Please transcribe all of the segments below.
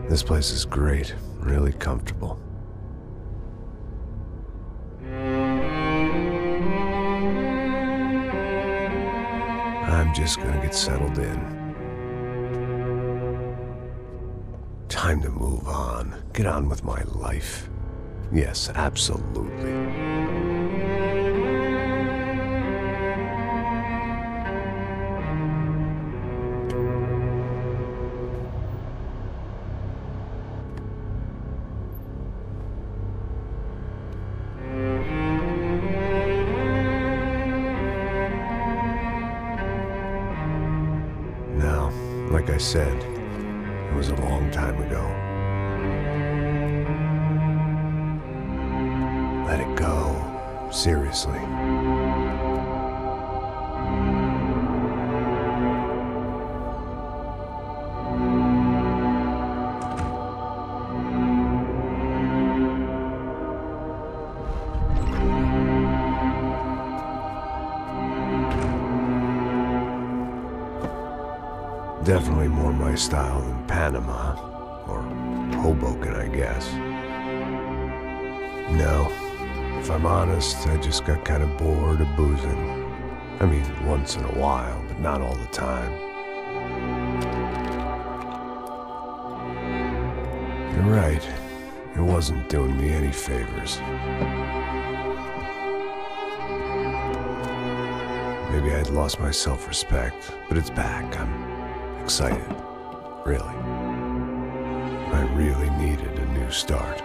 This place is great, really comfortable. I'm just gonna get settled in. Time to move on. Get on with my life. Yes, absolutely. Now, like I said, it was a long time ago. Let it go. Seriously. Definitely more my style than Panama, or Hoboken, I guess. No, if I'm honest, I just got kind of bored of boozing. I mean, once in a while, but not all the time. You're right, it wasn't doing me any favors. Maybe I'd lost my self-respect, but it's back. I'm excited, really. I really needed a new start.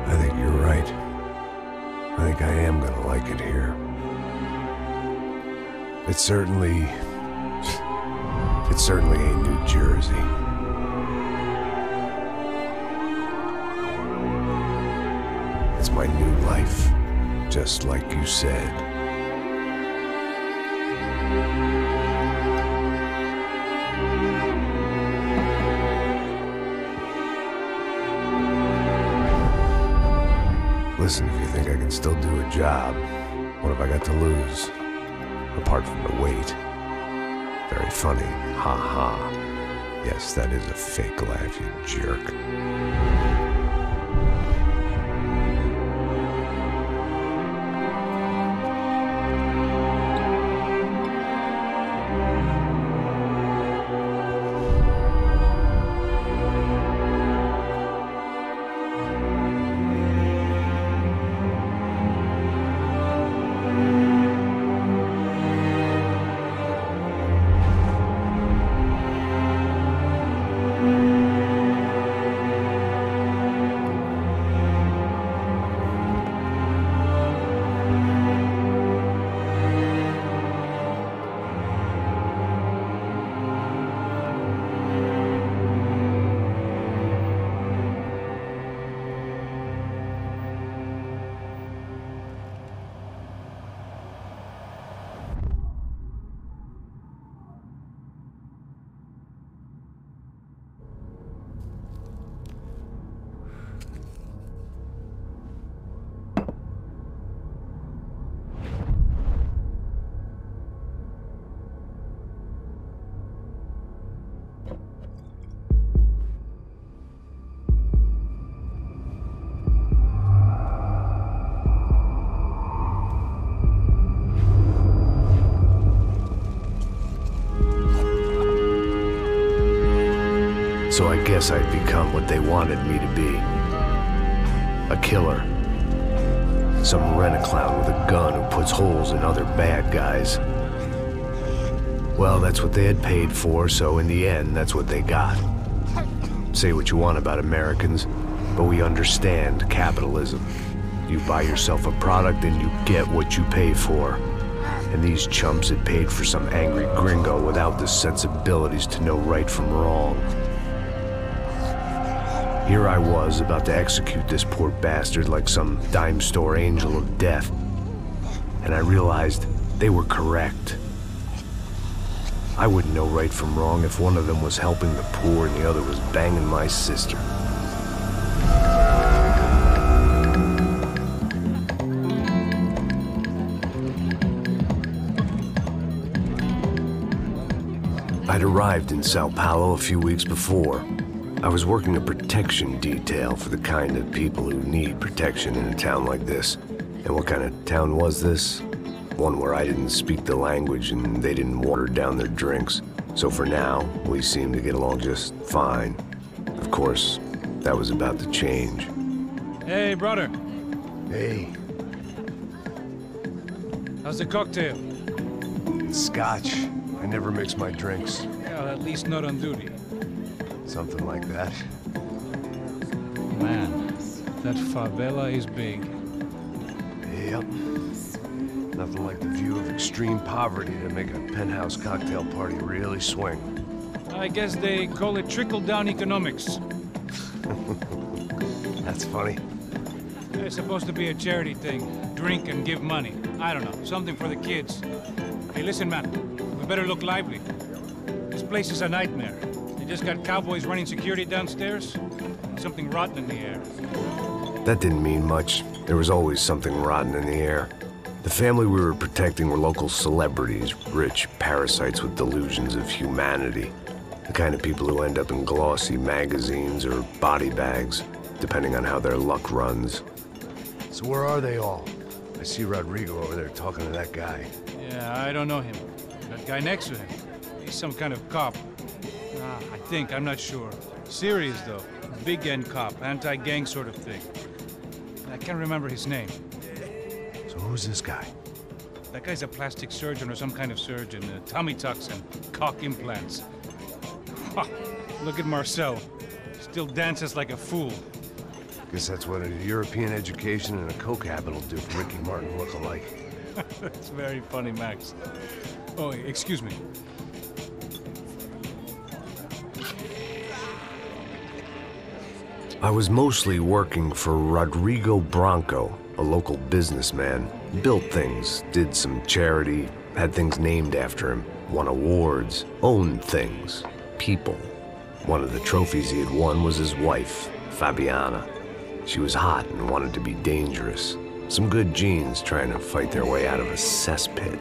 I think you're right. I think I am gonna like it here. It's certainly ain't New Jersey. It's my new life. Just like you said. Listen, if you think I can still do a job, what have I got to lose? Apart from the weight. Very funny. Ha ha. Yes, that is a fake laugh, you jerk. So I guess I'd become what they wanted me to be. A killer. Some rent-a-clown with a gun who puts holes in other bad guys. Well, that's what they had paid for, so in the end, that's what they got. Say what you want about Americans, but we understand capitalism. You buy yourself a product and you get what you pay for. And these chumps had paid for some angry gringo without the sensibilities to know right from wrong. Here I was, about to execute this poor bastard like some dime store angel of death. And I realized they were correct. I wouldn't know right from wrong if one of them was helping the poor and the other was banging my sister. I'd arrived in Sao Paulo a few weeks before. I was working a protection detail for the kind of people who need protection in a town like this. And what kind of town was this? One where I didn't speak the language and they didn't water down their drinks. So for now, we seemed to get along just fine. Of course, that was about to change. Hey, brother. Hey. How's the cocktail? It's scotch. I never mix my drinks. Yeah, at least not on duty. Something like that. Man, that favela is big. Yep. Nothing like the view of extreme poverty to make a penthouse cocktail party really swing. I guess they call it trickle-down economics. That's funny. It's supposed to be a charity thing. Drink and give money. I don't know, something for the kids. Hey, listen, man. We better look lively. This place is a nightmare. They just got cowboys running security downstairs. And something rotten in the air. That didn't mean much. There was always something rotten in the air. The family we were protecting were local celebrities, rich parasites with delusions of humanity. The kind of people who end up in glossy magazines or body bags, depending on how their luck runs. So where are they all? I see Rodrigo over there talking to that guy. Yeah, I don't know him. That guy next to him. He's some kind of cop. I think, I'm not sure. Serious, though. Big end cop, anti-gang sort of thing. I can't remember his name. So who's this guy? That guy's a plastic surgeon or some kind of surgeon. Tummy tucks and cock implants. Ha! Look at Marcel. Still dances like a fool. Guess that's what a European education and a coke habit will do for Ricky Martin look-alike. That's very funny, Max. Oh, excuse me. I was mostly working for Rodrigo Branco, a local businessman. Built things, did some charity, had things named after him, won awards, owned things, people. One of the trophies he had won was his wife, Fabiana. She was hot and wanted to be dangerous. Some good genes trying to fight their way out of a cesspit.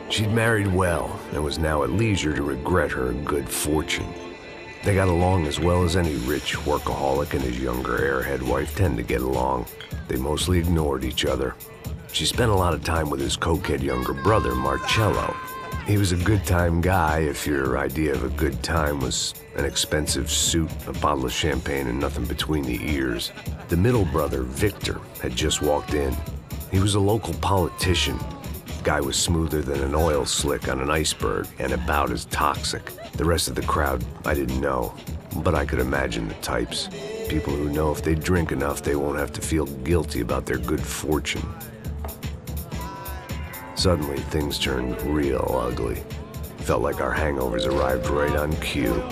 She'd married well and was now at leisure to regret her good fortune. They got along as well as any rich workaholic and his younger airhead wife tend to get along. They mostly ignored each other. She spent a lot of time with his cokehead younger brother, Marcello. He was a good-time guy if your idea of a good time was an expensive suit, a bottle of champagne, and nothing between the ears. The middle brother, Victor, had just walked in. He was a local politician. Guy was smoother than an oil slick on an iceberg and about as toxic. The rest of the crowd, I didn't know, but I could imagine the types. People who know if they drink enough, they won't have to feel guilty about their good fortune. Suddenly, things turned real ugly. Felt like our hangovers arrived right on cue.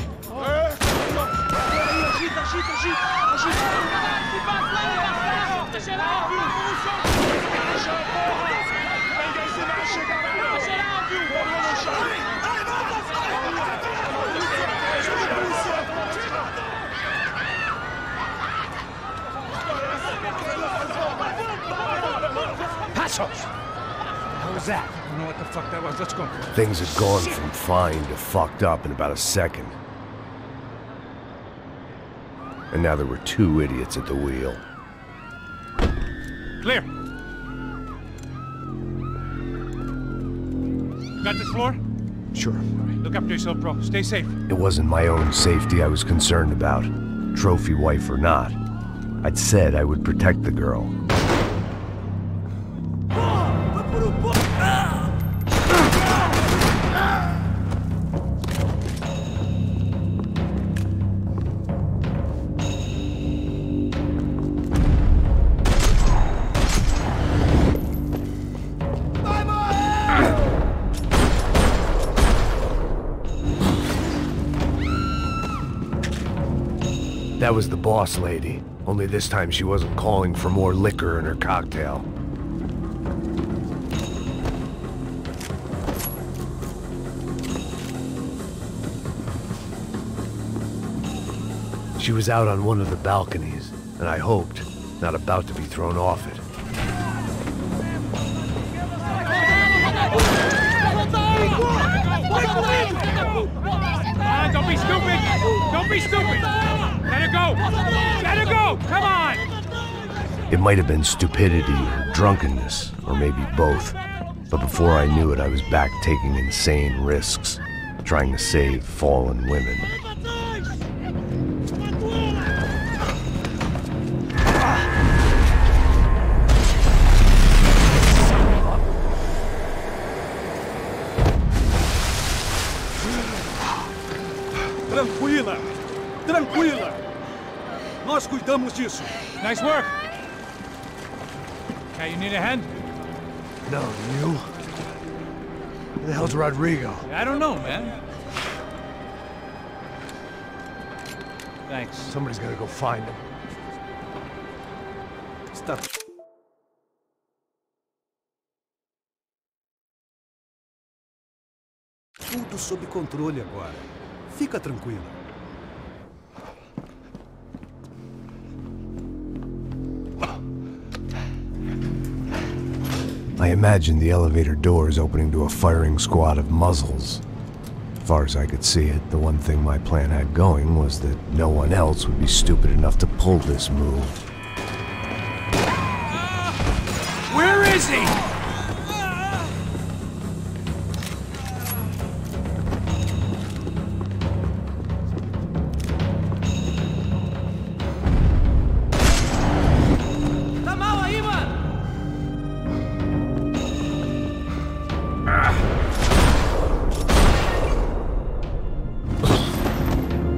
What was that? I don't know what the fuck that was. Let's go. Things had gone from fine to fucked up in about a second. And now there were two idiots at the wheel. Clear. Got this floor? Sure. All right, look after yourself, bro. Stay safe. It wasn't my own safety I was concerned about, trophy wife or not. I'd said I would protect the girl. That was the boss lady, only this time she wasn't calling for more liquor in her cocktail. She was out on one of the balconies, and I hoped, not about to be thrown off it. be stupid! Let her go! Let her go! Come on! It might have been stupidity or drunkenness, or maybe both. But before I knew it, I was back taking insane risks, trying to save fallen women. Tranquila! Tranquila! Nós cuidamos disso. Nice work! Okay, you need a hand? No, you? Who the hell's Rodrigo? I don't know, man. Thanks. Somebody's gotta go find him. Está tudo sob controle agora. Fica tranquila. I imagined the elevator doors opening to a firing squad of muzzles. As far as I could see it, the one thing my plan had going was that no one else would be stupid enough to pull this move. Where is he?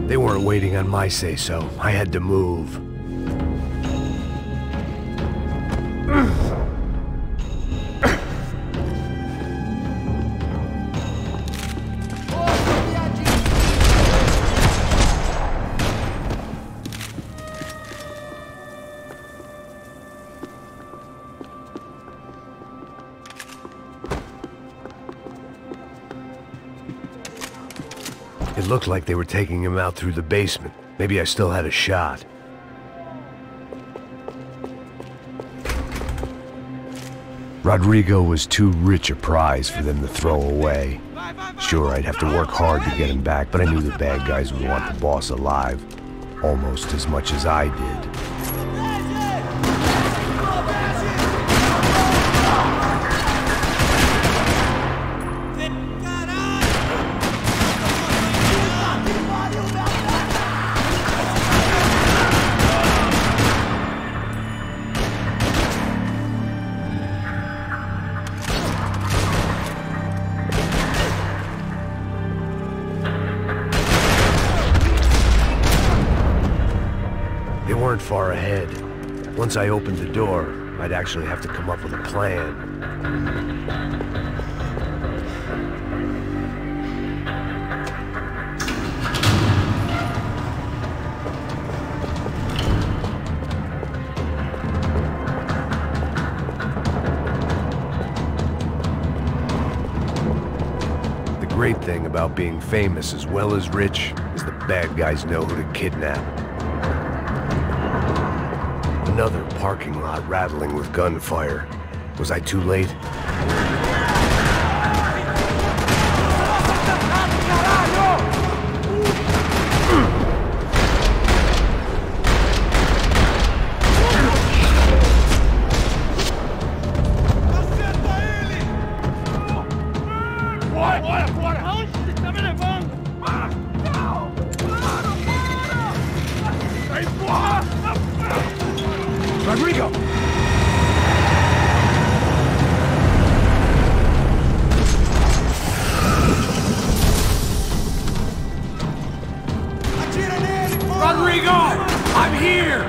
They weren't waiting on my say-so. I had to move. It looked like they were taking him out through the basement. Maybe I still had a shot. Rodrigo was too rich a prize for them to throw away. Sure, I'd have to work hard to get him back, but I knew the bad guys would want the boss alive, almost as much as I did. They weren't far ahead. Once I opened the door, I'd actually have to come up with a plan. The great thing about being famous as well as rich is the bad guys know who to kidnap. Another parking lot rattling with gunfire. Was I too late? Rodrigo! Rodrigo! I'm here!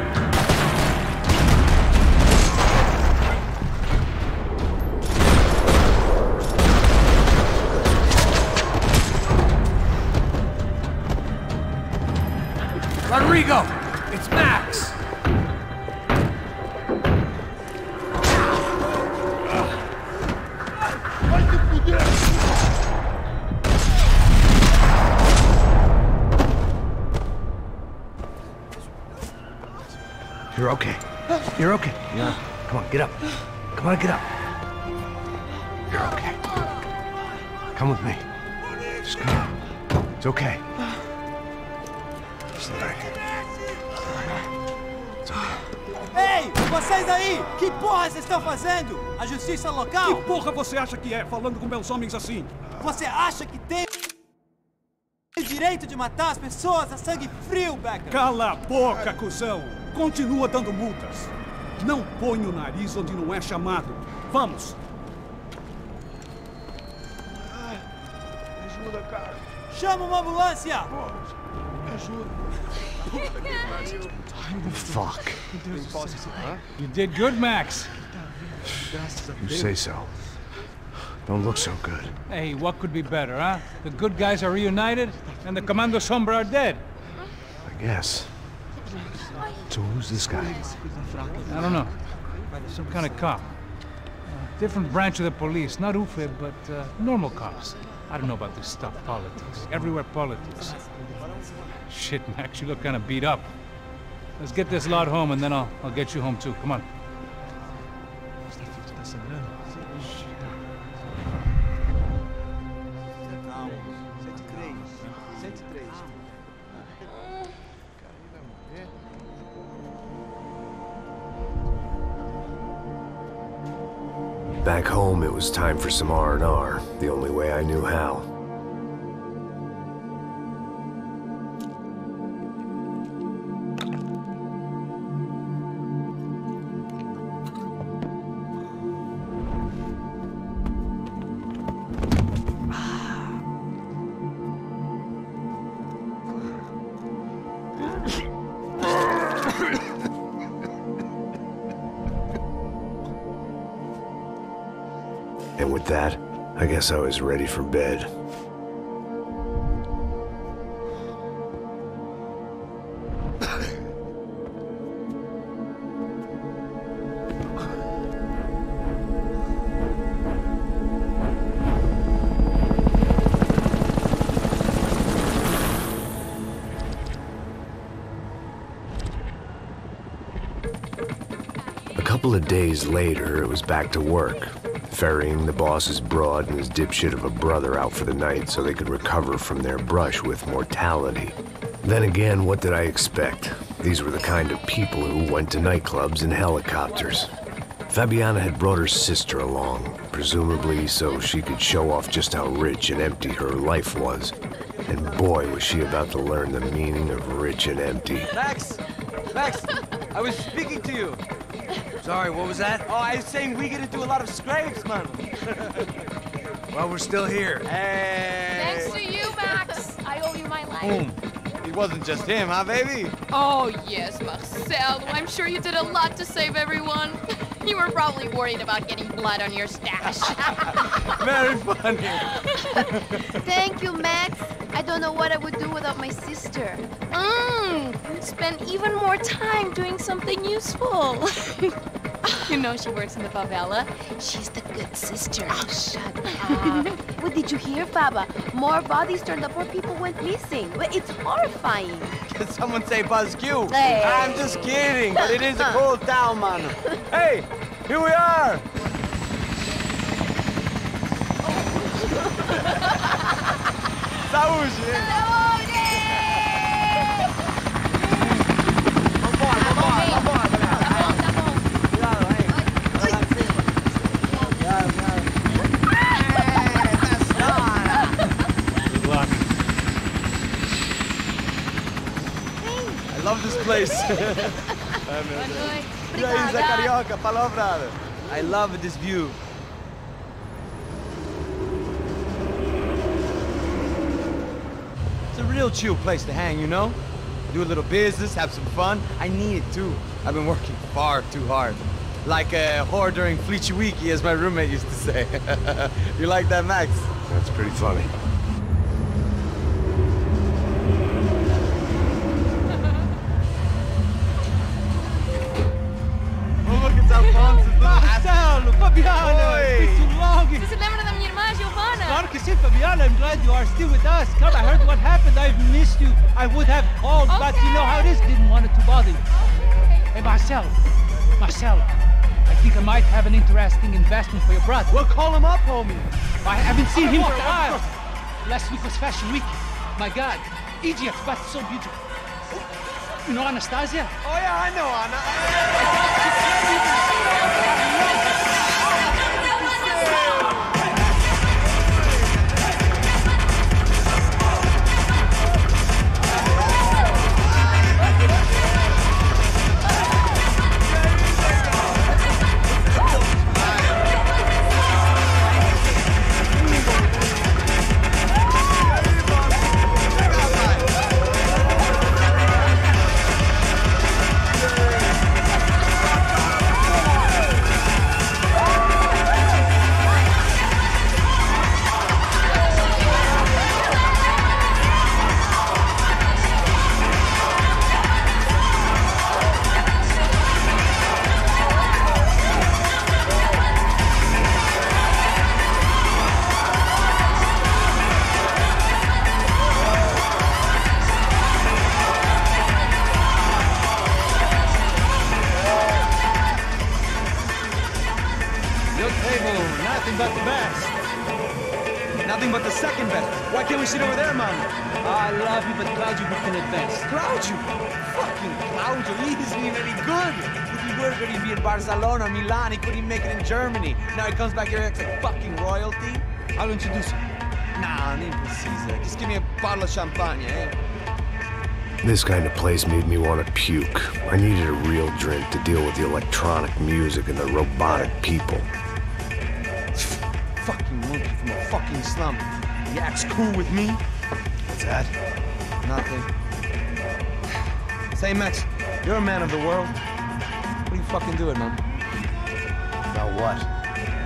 Rodrigo! It's Max! You're okay. You're okay. Yeah. Come on, get up. Come on, get up. You're okay. Come with me. Just come on. It's okay. Ei, vocês aí! Que porra vocês estão fazendo? A justiça local? Que porra você acha que é, falando com meus homens assim? Você acha que tem o direito de matar as pessoas a sangue frio, Becker? Cala a boca, cuzão! Continua dando multas. Não põe o nariz onde não é chamado. Vamos! Ajuda, cara. Chama uma ambulância! Ajuda. Fuck. You did good, Max. You say so. Don't look so good. Hey, what could be better, huh? The good guys are reunited, and the Commando Sombra are dead. I guess. So who's this guy? I don't know. Some kind of cop. Different branch of the police. Not UFE, but normal cops. I don't know about this stuff, politics. Everywhere politics. Shit, Max, you look kind of beat up. Let's get this lot home, and then I'll get you home too. Come on. Back home, it was time for some R&R, the only way I knew how. And with that, I guess I was ready for bed. A couple of days later, it was back to work. Ferrying the boss's broad and his dipshit of a brother out for the night so they could recover from their brush with mortality. Then again, what did I expect? These were the kind of people who went to nightclubs in helicopters. Fabiana had brought her sister along, presumably so she could show off just how rich and empty her life was. And boy, was she about to learn the meaning of rich and empty. Max! Max! I was speaking to you! Sorry, what was that? Oh, I was saying we gotta do a lot of scrapes, man. Well, we're still here. Hey! Thanks to you, Max. I owe you my life. Boom. It wasn't just him, huh, baby? Oh, yes, Marcel. I'm sure you did a lot to save everyone. You were probably worried about getting blood on your stash. Very funny. Thank you, Max. I don't know what I would do without my sister. Spend even more time doing something useful. You know she works in the favela. She's the good sister. Oh, shut up. What did you hear, Faba? More bodies turned up where people went missing. It's horrifying. Did someone say Buzz Q? Hey. I'm just kidding, but it is a cool town, man. Hey, here we are. Saúde! I love this place. E aí, Zé Carioca, palavra. I love this view. It's a real chill place to hang, you know? Do a little business, have some fun. I need it too. I've been working far too hard. Like a whore during Fleechy Weeky, as my roommate used to say. You like that, Max? That's pretty funny. Marcelo, Fabiana, it's been too long. Você se lembra da minha irmã, Giovanna? Claro que sim, Fabiana. I'm glad you are still with us. Come, I heard what happened. I've missed you. I would have called, but you know how it is. Didn't want it to bother you. Hey, Marcelo, I think I might have an interesting investment for your brother. Well, call him up, homie. I haven't seen him for a while. Last week was Fashion Week. My God, Egypt, but so beautiful. You know Anastasia? Oh, yeah, I know Anna. But the best. Nothing but the second best. Why can't we sit over there, man? I love you, but Claudio booked in advance. Claudio? Fucking Claudio, he isn't even any good. If he were good, he'd be in Barcelona, Milan, he couldn't make it in Germany. Now he comes back here and acts like fucking royalty. I'll introduce you. Nah, nem precisa. Just give me a bottle of champagne, eh? This kind of place made me want to puke. I needed a real drink to deal with the electronic music and the robotic people. Fucking monkey from a fucking slum. He acts cool with me. What's that? Nothing. Say, Max, you're a man of the world. What do you fucking do it, man? About what?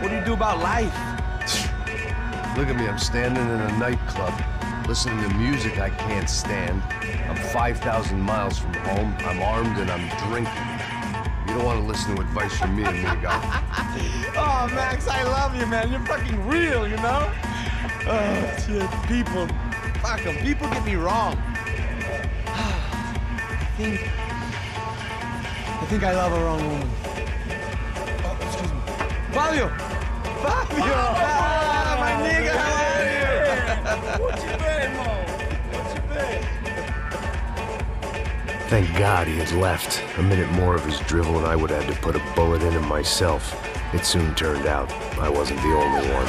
What do you do about life? Look at me, I'm standing in a nightclub, listening to music I can't stand. I'm 5,000 miles from home, I'm armed, and I'm drinking. You don't want to listen to advice from me, amigo. Oh, Max, I love you, man. You're fucking real, you know? Oh, shit. People. Fuck them. People get me wrong. I think I love a wrong woman. Oh, excuse me. Fabio! Fabio! Ah, my nigga, how are you? What you been, Mo? What you been? Thank God he had left. A minute more of his drivel and I would have had to put a bullet in him myself. It soon turned out I wasn't the only one.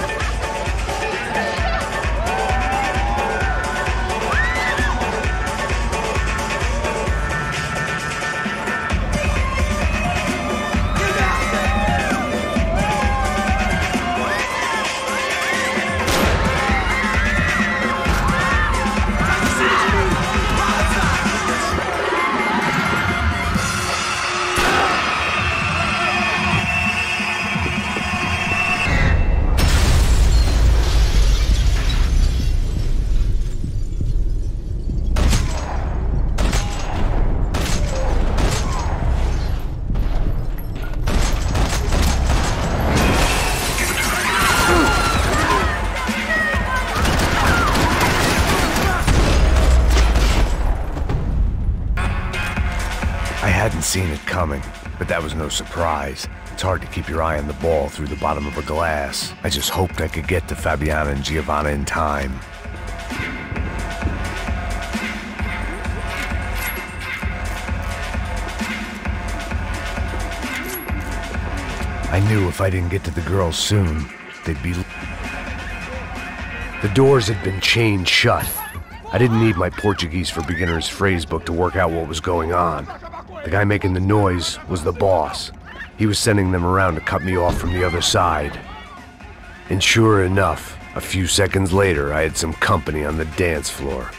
I hadn't seen it coming, but that was no surprise. It's hard to keep your eye on the ball through the bottom of a glass. I just hoped I could get to Fabiana and Giovanna in time. I knew if I didn't get to the girls soon, they'd be... The doors had been chained shut. I didn't need my Portuguese for Beginners phrase book to work out what was going on. The guy making the noise was the boss. He was sending them around to cut me off from the other side. And sure enough, a few seconds later, I had some company on the dance floor.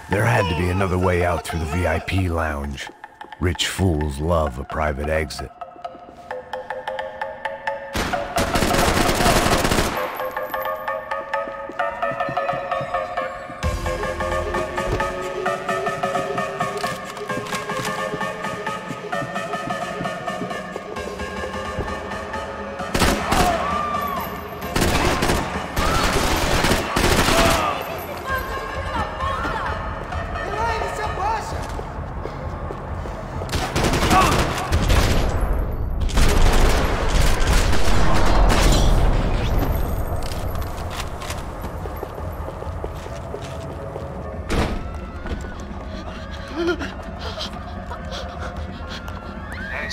There had to be another way out through the VIP lounge. Rich fools love a private exit.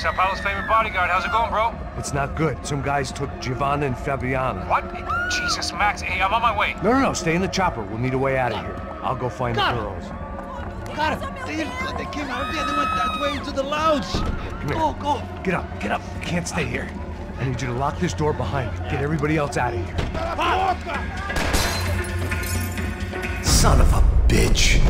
Sao Paulo's favorite bodyguard. How's it going, bro? It's not good. Some guys took Giovanna and Fabiana. What? Jesus, Max. Hey, I'm on my way. No, stay in the chopper. We'll need a way out of here. I'll go find the girls. Cara, they came out there. They went that way into the lounge. Come here. Go. Get up. You can't stay here. I need you to lock this door behind me. Get everybody else out of here. Son of a bitch.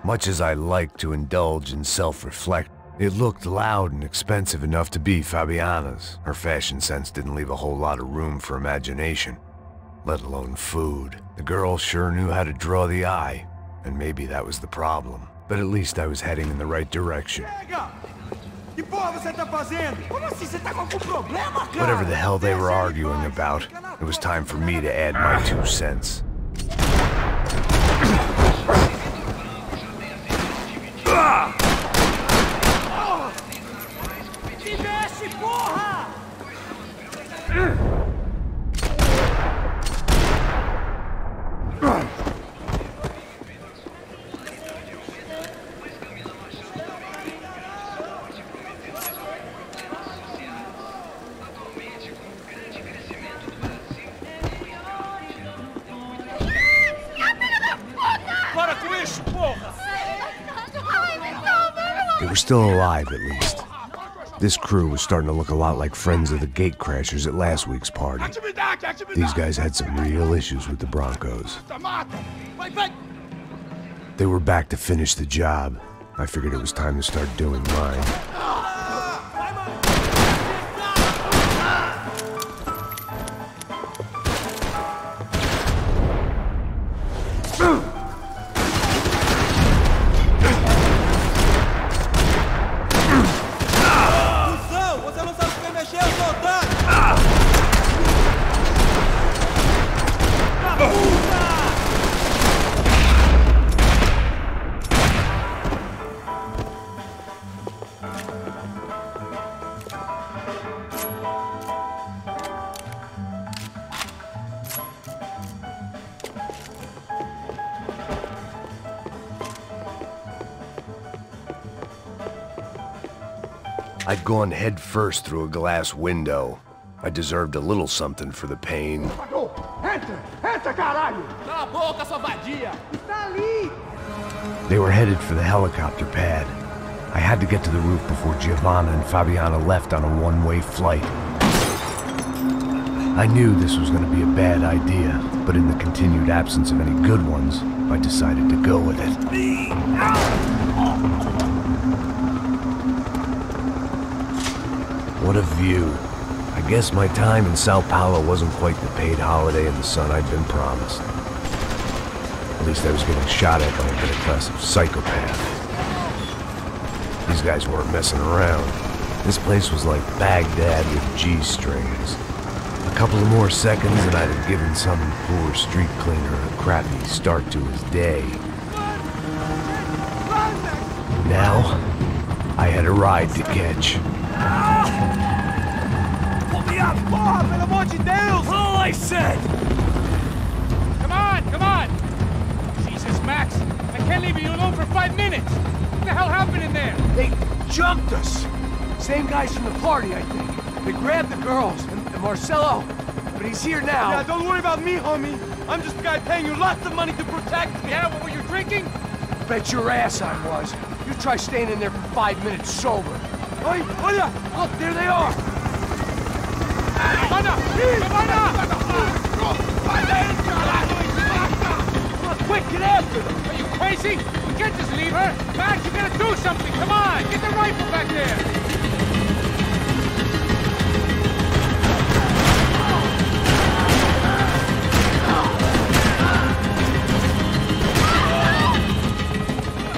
Much as I like to indulge in self-reflect, it looked loud and expensive enough to be Fabiana's. Her fashion sense didn't leave a whole lot of room for imagination, let alone food. The girl sure knew how to draw the eye, and maybe that was the problem. But at least I was heading in the right direction. Whatever the hell they were arguing about, it was time for me to add my 2 cents. They were still alive, at least. This crew was starting to look a lot like friends of the gatecrashers at last week's party. These guys had some real issues with the Broncos. They were back to finish the job. I figured it was time to start doing mine. I'd gone head first through a glass window. I deserved a little something for the pain. They were headed for the helicopter pad. I had to get to the roof before Giovanna and Fabiana left on a one-way flight. I knew this was going to be a bad idea, but in the continued absence of any good ones, I decided to go with it. What a view. I guess my time in Sao Paulo wasn't quite the paid holiday in the sun I'd been promised. At least I was getting shot at by a middle-class psychopath. These guys weren't messing around. This place was like Baghdad with G-strings. A couple of more seconds and I'd have given some poor street cleaner a crappy start to his day. Now, I had a ride to catch. Hurry up! Porra, pelo amor de Deus! All I said! Come on, come on! Jesus, Max, I can't leave you alone for 5 minutes! What the hell happened in there? They jumped us. Same guys from the party, I think. They grabbed the girls, and Marcelo, but he's here now. Yeah, don't worry about me, homie. I'm just a guy paying you lots of money to protect me. Yeah, what were you drinking? Bet your ass I was. You try staying in there for 5 minutes sober. Oi, olha! Look, there they are. Come on! Come on, quick, get after them. Are you crazy? We can't just leave her! Max, you gotta do something! Come on! Get the rifle back there!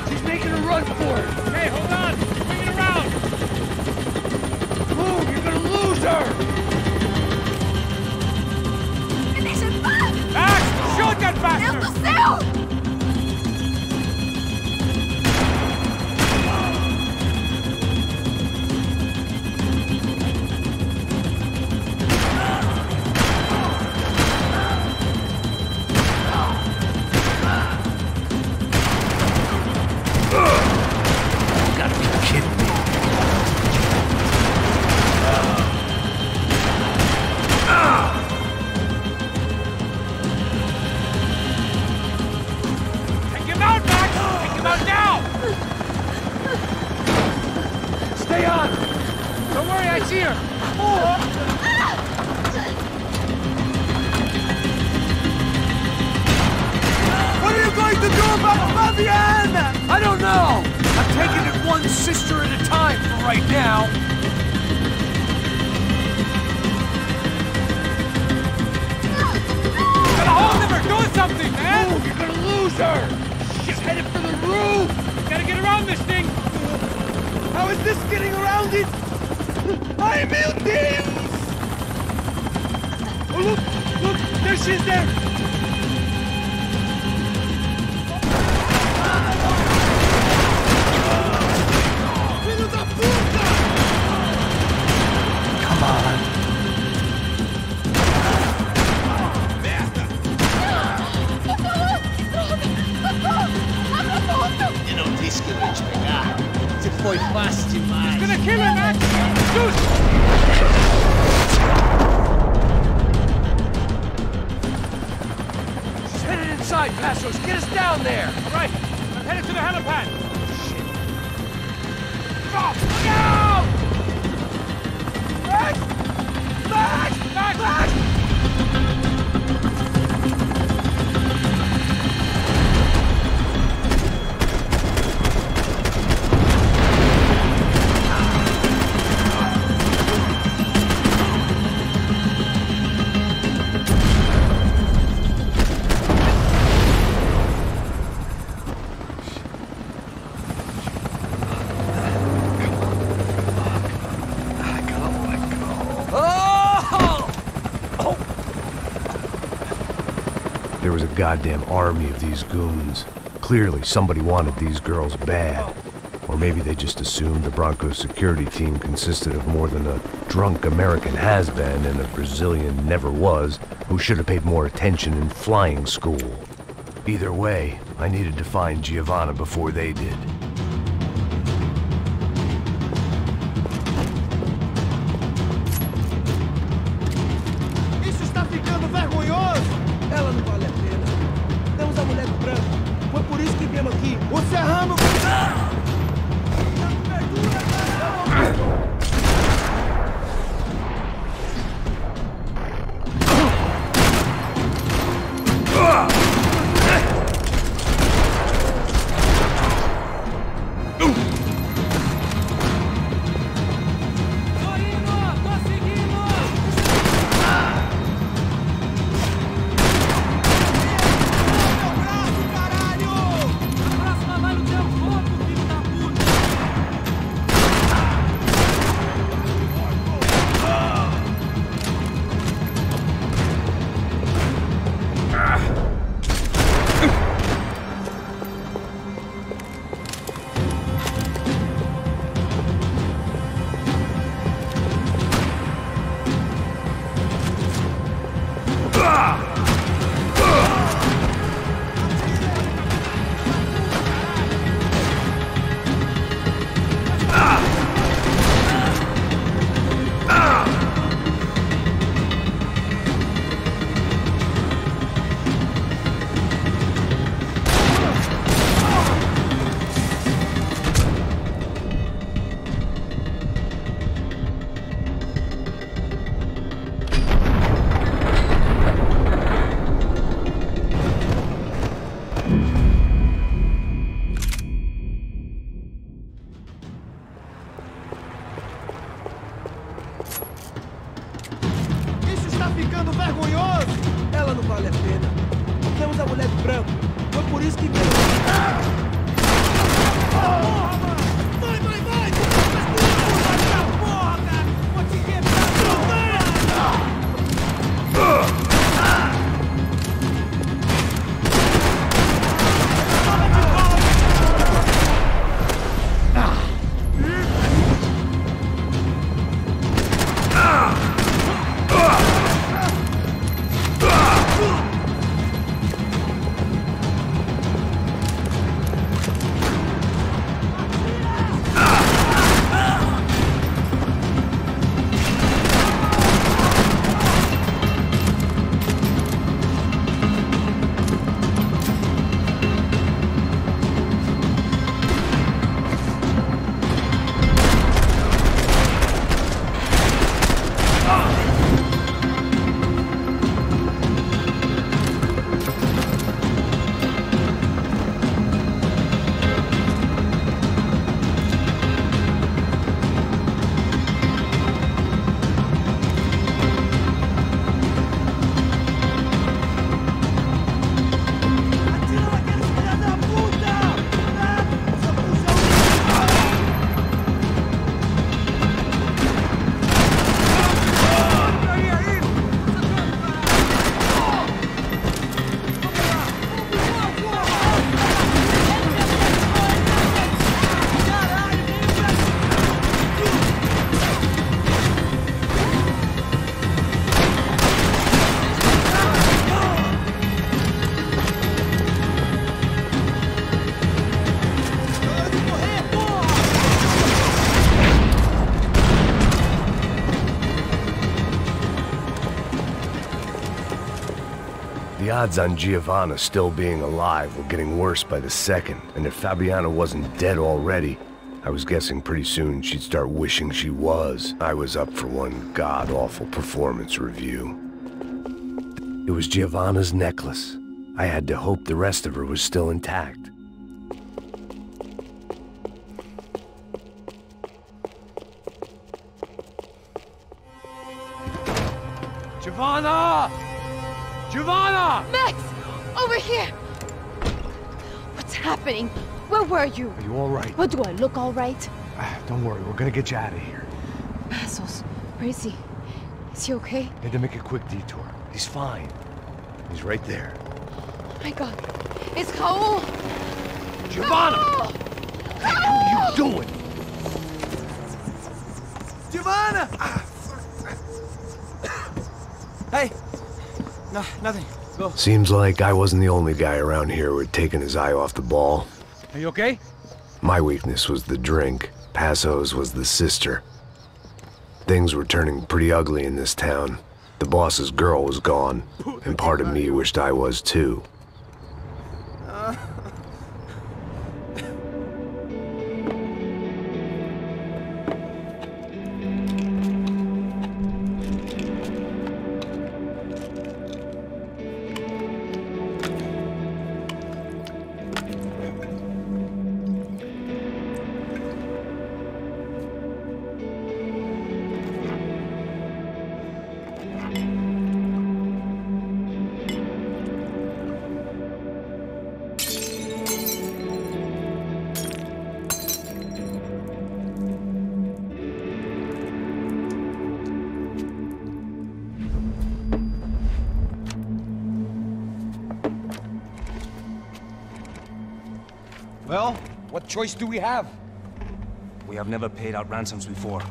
She's making a run for it. Hey, hold on! Bring it around! Move, you're gonna lose her. Max! Shoot that bastard! Deus do céu! Gotta be kidding me. Take him out, Max! Take him out now! Stay on. Don't worry, I see her! What are you going to do about Fabiana? I don't know. I'm taking it one sister at a time for right now. Gotta hold him or do something, man! Move, you're gonna lose her. She's headed for the roof. Gotta get around this thing! How is this getting around it? Ai, meu Deus! Oh, look, there she is there. Filho da puta! Come on. Eu não disse que eu ia te pegar. Você foi fácil demais. Gonna kill her, Max! Shoot! She's headed inside, Passos. Get us down there. All right, I'm headed to the helipad. Shit. Stop! Look out! Max! Max! Max! Max! There was a goddamn army of these goons. Clearly, somebody wanted these girls bad. Or maybe they just assumed the Broncos security team consisted of more than a drunk American has-been and a Brazilian never-was who should have paid more attention in flying school. Either way, I needed to find Giovanna before they did. Isso está ficando vergonhoso! Ela não vale a pena. Temos a mulher do branco. Foi por isso que viemos aqui. O Serrano... Por isso que... Vai! Porra, cara! Vou te The odds on Giovanna still being alive were getting worse by the second, and if Fabiana wasn't dead already, I was guessing pretty soon she'd start wishing she was. I was up for one god-awful performance review. It was Giovanna's necklace. I had to hope the rest of her was still intact. Giovanna! Giovanna! Max! Over here! What's happening? Where were you? Are you all right? What, do I look all right? Don't worry, we're gonna get you out of here. Passos, where is he? Is he okay? Had to make a quick detour. He's fine. He's right there. Oh my God. It's Raul! Giovanna! Raul! What the hell are you doing? Giovanna! Hey! No, nothing. Go. Seems like I wasn't the only guy around here who had taken his eye off the ball. Are you okay? My weakness was the drink. Passo's was the sister. Things were turning pretty ugly in this town. The boss's girl was gone, and part of me wished I was too. Well, what choice do we have? We have never paid out ransoms before.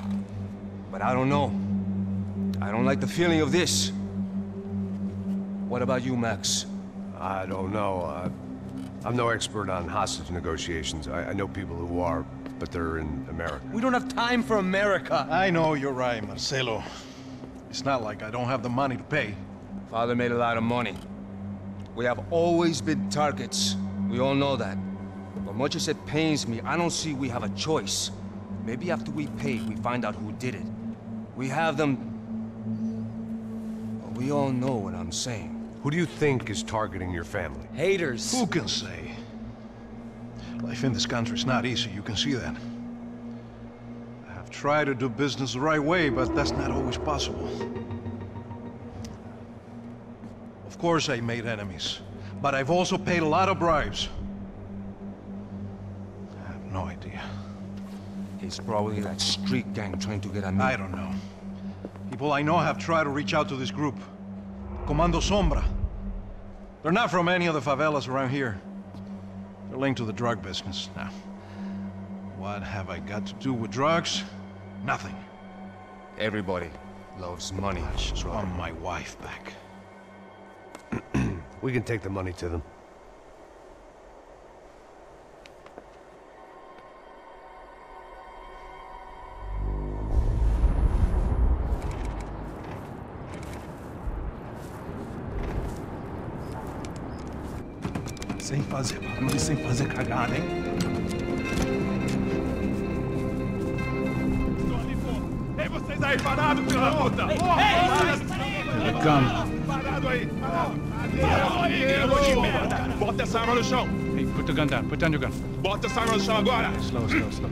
But I don't know. I don't like the feeling of this. What about you, Max? I don't know. I'm no expert on hostage negotiations. I know people who are, but they're in America. We don't have time for America. I know you're right, Marcelo. It's not like I don't have the money to pay. Father made a lot of money. We have always been targets. We all know that. But much as it pains me, I don't see we have a choice. Maybe after we pay, we find out who did it. We have them... Well, we all know what I'm saying. Who do you think is targeting your family? Haters. Who can say? Life in this country is not easy, you can see that. I have tried to do business the right way, but that's not always possible. Of course I made enemies. But I've also paid a lot of bribes. I have no idea. It's probably that street gang trying to get at me. I don't know. People I know have tried to reach out to this group. Comando Sombra. They're not from any of the favelas around here. They're linked to the drug business. Now, what have I got to do with drugs? Nothing. Everybody loves money. I just want my wife back. We can take the money to them. Sem fazer barulho, sem fazer cagada, hein? Ei, vocês aí parados, filha da puta! The gun. Parado aí! Bota essa arma no chão! Hey, put the gun down. Put down your gun. Bota essa arma no chão agora! Slow, slow, slow.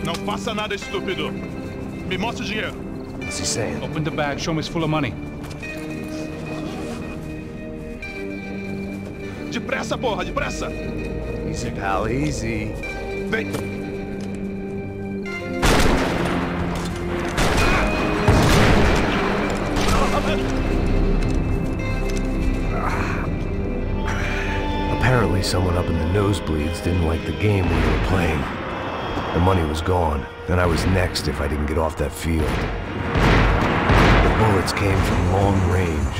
Não faça nada, estúpido! Me mostra o dinheiro! What's he saying? Open the bag. Show me it's full of money. Depressa, porra! Depressa! Easy, pal, easy. Vem! Apparently someone up in the nosebleeds didn't like the game we were playing. The money was gone, and I was next if I didn't get off that field. The bullets came from long range.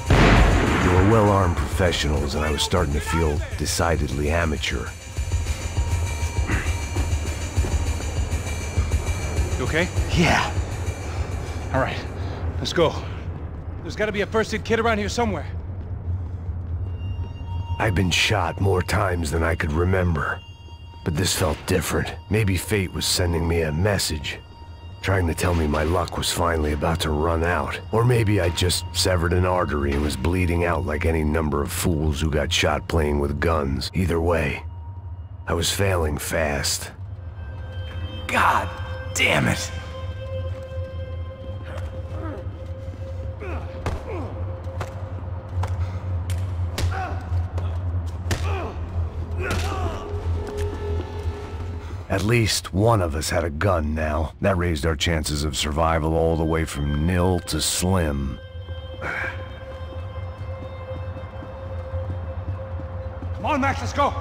They were well-armed professionals, and I was starting to feel decidedly amateur. You okay? Yeah. All right, let's go. There's got to be a first-aid kit around here somewhere. I've been shot more times than I could remember. But this felt different. Maybe fate was sending me a message, trying to tell me my luck was finally about to run out. Or maybe I just severed an artery and was bleeding out like any number of fools who got shot playing with guns. Either way, I was failing fast. God damn it! At least one of us had a gun now. That raised our chances of survival all the way from nil to slim. Come on, Max, let's go.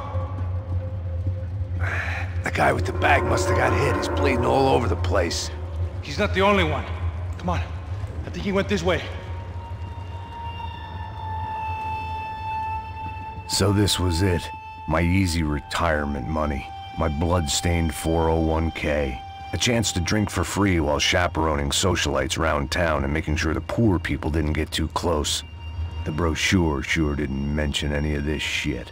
The guy with the bag must have got hit. He's bleeding all over the place. He's not the only one. Come on. I think he went this way. So this was it. My easy retirement money. My blood-stained 401k. A chance to drink for free while chaperoning socialites around town and making sure the poor people didn't get too close. The brochure sure didn't mention any of this shit.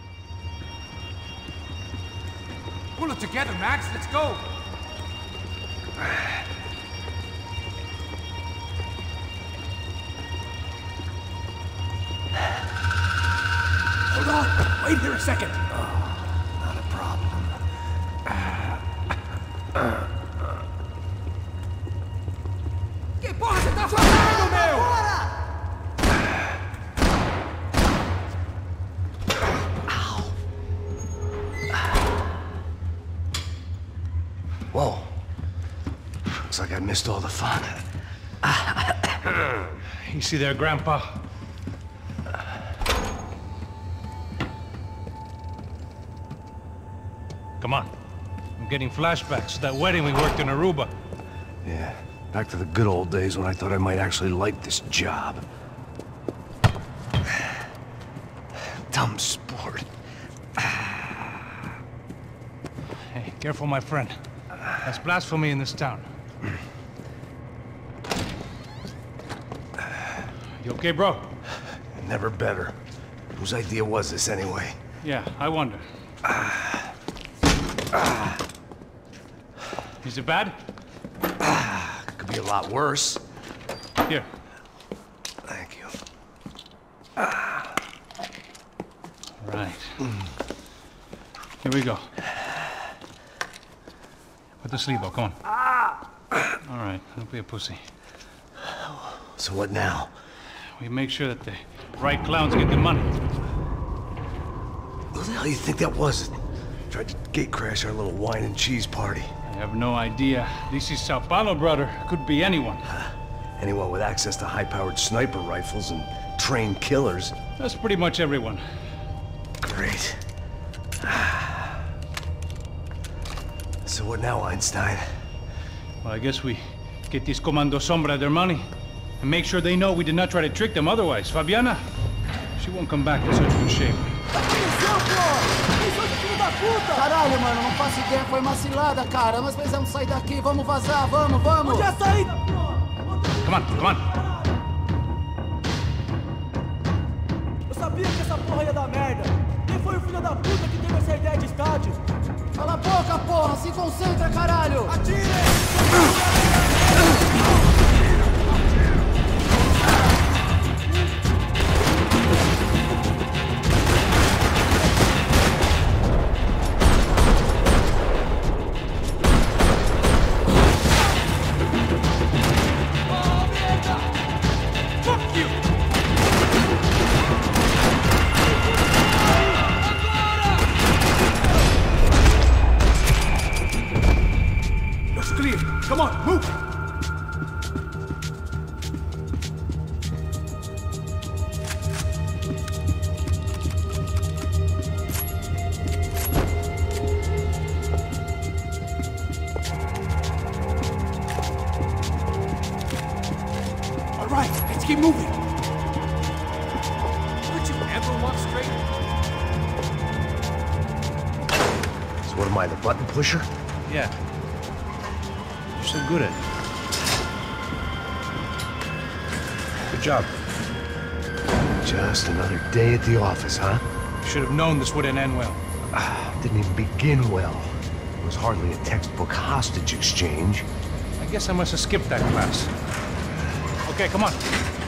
Pull it together, Max. Let's go. Hold on. Wait here a second. Not a problem. Que porra você tá fazendo, meu? Whoa. Looks like I missed all the fun. You see there, Grandpa? Come on. I'm getting flashbacks to that wedding we worked in Aruba. Yeah, back to the good old days when I thought I might actually like this job. Dumb sport. Hey, careful, my friend. That's blasphemy in this town. You okay, bro? Never better. Whose idea was this anyway? Yeah, I wonder. Is it bad? Could be a lot worse. Here. Thank you. Right. Here we go. Put the sleeve on, come on. All right, don't be a pussy. So what now? We make sure that the right clowns get the money. Who the hell do you think that was? Tried to gate crash our little wine and cheese party. I have no idea. This is Sao Paulo, brother. Could be anyone. Anyone with access to high-powered sniper rifles and trained killers. That's pretty much everyone. Great. So what now, Einstein? Well, I guess we get these Comando Sombra their money and make sure they know we did not try to trick them otherwise. Fabiana, she won't come back in such good shape. Caralho, mano, não faço ideia, foi uma cilada, cara. Nós precisamos sair daqui, vamos vazar, vamos! Onde é a saída? Come on. Eu sabia que essa porra ia dar merda. Quem foi o filho da puta que teve essa ideia de estádio? Cala a boca, porra! Se concentra, caralho! Atirem! Come on, move! All right, let's keep moving. Would you ever walk straight? So what am I, the button pusher? Yeah. So good at it. Good job. Just another day at the office, huh? Should have known this wouldn't end well. Didn't even begin well. It was hardly a textbook hostage exchange. I guess I must have skipped that class. Okay, come on.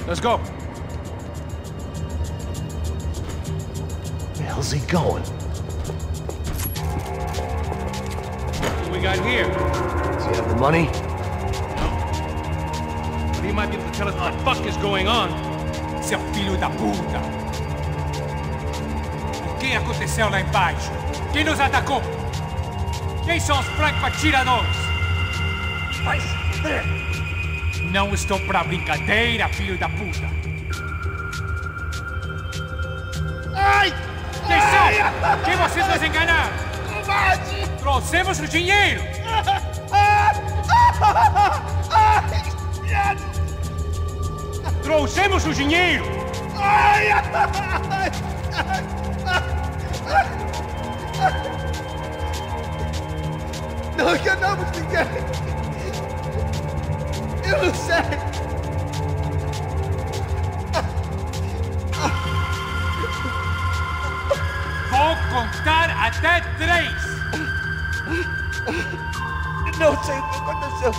Let's go. Where the hell's he going? What we got here? Does he have the money? No. But he might be able to tell us what the fuck is going on. Seu filho da puta! O que aconteceu lá embaixo? Quem nos atacou? Quem são os franco-atiradores? Vai se fuder! Não estou pra brincadeira, filho da puta! Ai! Quem são? Quem vocês nos enganaram? Covarde! Trouxemos o dinheiro! Trouxemos o dinheiro! Não enganamos ninguém! Eu não sei! Vou contar até 3! Não sei o que aconteceu!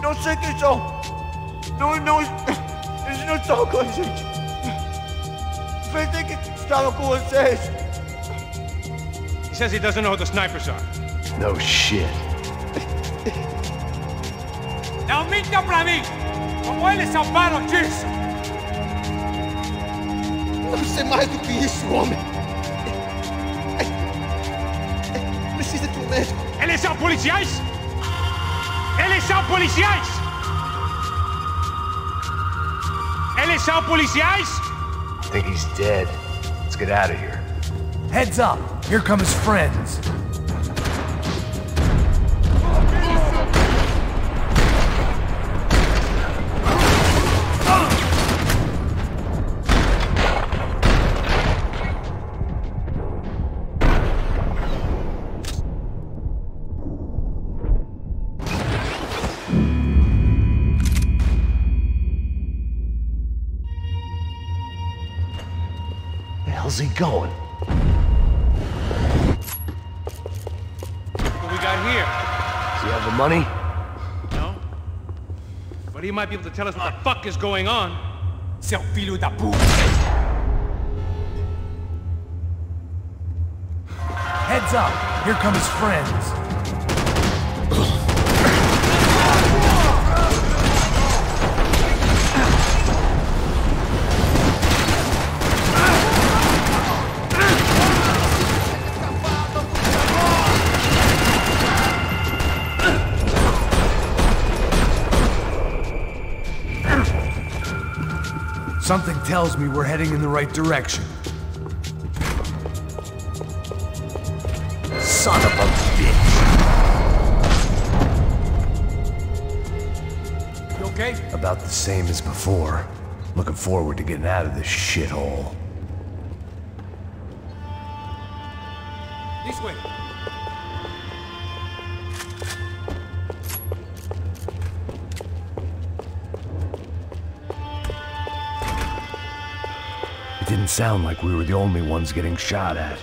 Não sei quem são! Não, eles não estão com a gente! Pensei que estavam com vocês! He says he doesn't know who the snipers are. No shit. Não mintam pra mim! Como eles salvaram disso! Eu sei mais do que isso, homem! Precisa de um médico! Eles são policiais? Eles são policiais? Eles são policiais? I think he's dead. Let's get out of here. Heads up! Here come his friends. Where's he going? What we got here? Does he have the money? No. But he might be able to tell us what the fuck is going on. Seu filho da puta! Heads up! Here come his friends. Something tells me we're heading in the right direction. Son of a bitch! You okay? About the same as before. Looking forward to getting out of this shithole. This way. It didn't sound like we were the only ones getting shot at.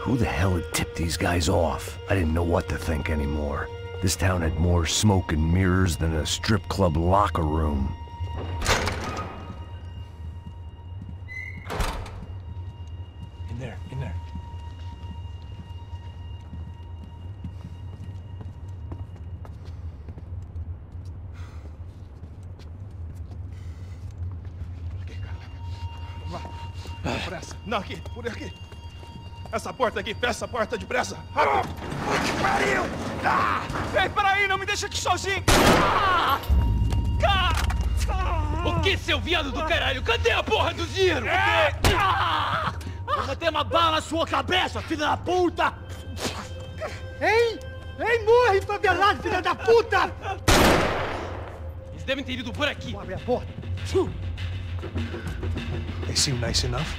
Who the hell had tipped these guys off? I didn't know what to think anymore. This town had more smoke and mirrors than a strip club locker room. In there, in there. Depressa. Não, aqui, por aqui. Essa porta aqui, fecha essa porta depressa. Rápido. Que pariu! Ah! Ei, peraí, não me deixa aqui sozinho. O que, seu viado do caralho? Cadê a porra do dinheiro? Vou meter uma bala na sua cabeça, filha da puta! Ei! Ei, morre, favelado, filha da puta! Eles devem ter ido por aqui. Abre a porta. They seem nice enough.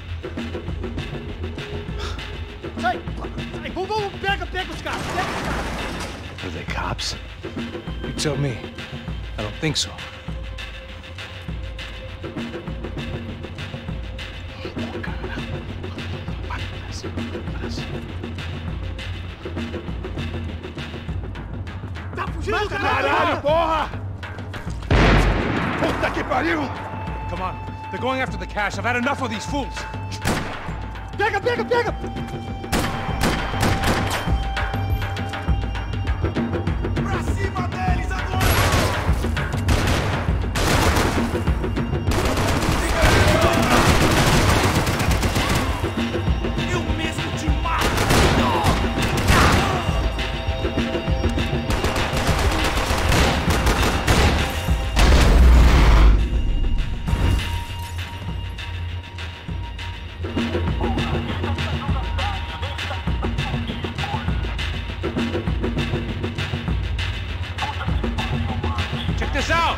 Sai! Sai! Vamos, pega os caras! Pega os caras! Were they cops? You tell me. I don't think so. Tá fugindo, Caralho, porra! Puta que pariu! Come on. They're going after the cash. I've had enough of these fools. Pega, pega, pega! Pra cima deles agora! Eu mesmo te mato! Check this out!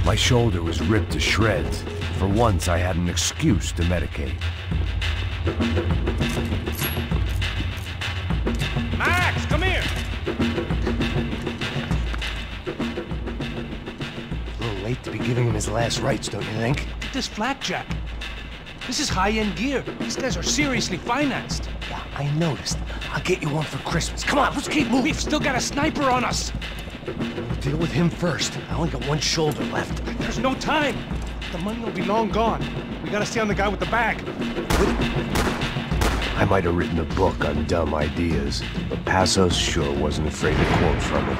My shoulder was ripped to shreds. For once, I had an excuse to medicate. Max, come here! A little late to be giving him his last rites, don't you think? Look at this flakjack. This is high-end gear. These guys are seriously financed. Yeah, I noticed. I'll get you one for Christmas. Come on, let's keep moving. We've still got a sniper on us. We'll deal with him first. I only got one shoulder left. There's no time. The money will be long gone. We gotta stay on the guy with the bag. I might have written a book on dumb ideas, but Passos sure wasn't afraid to quote from it.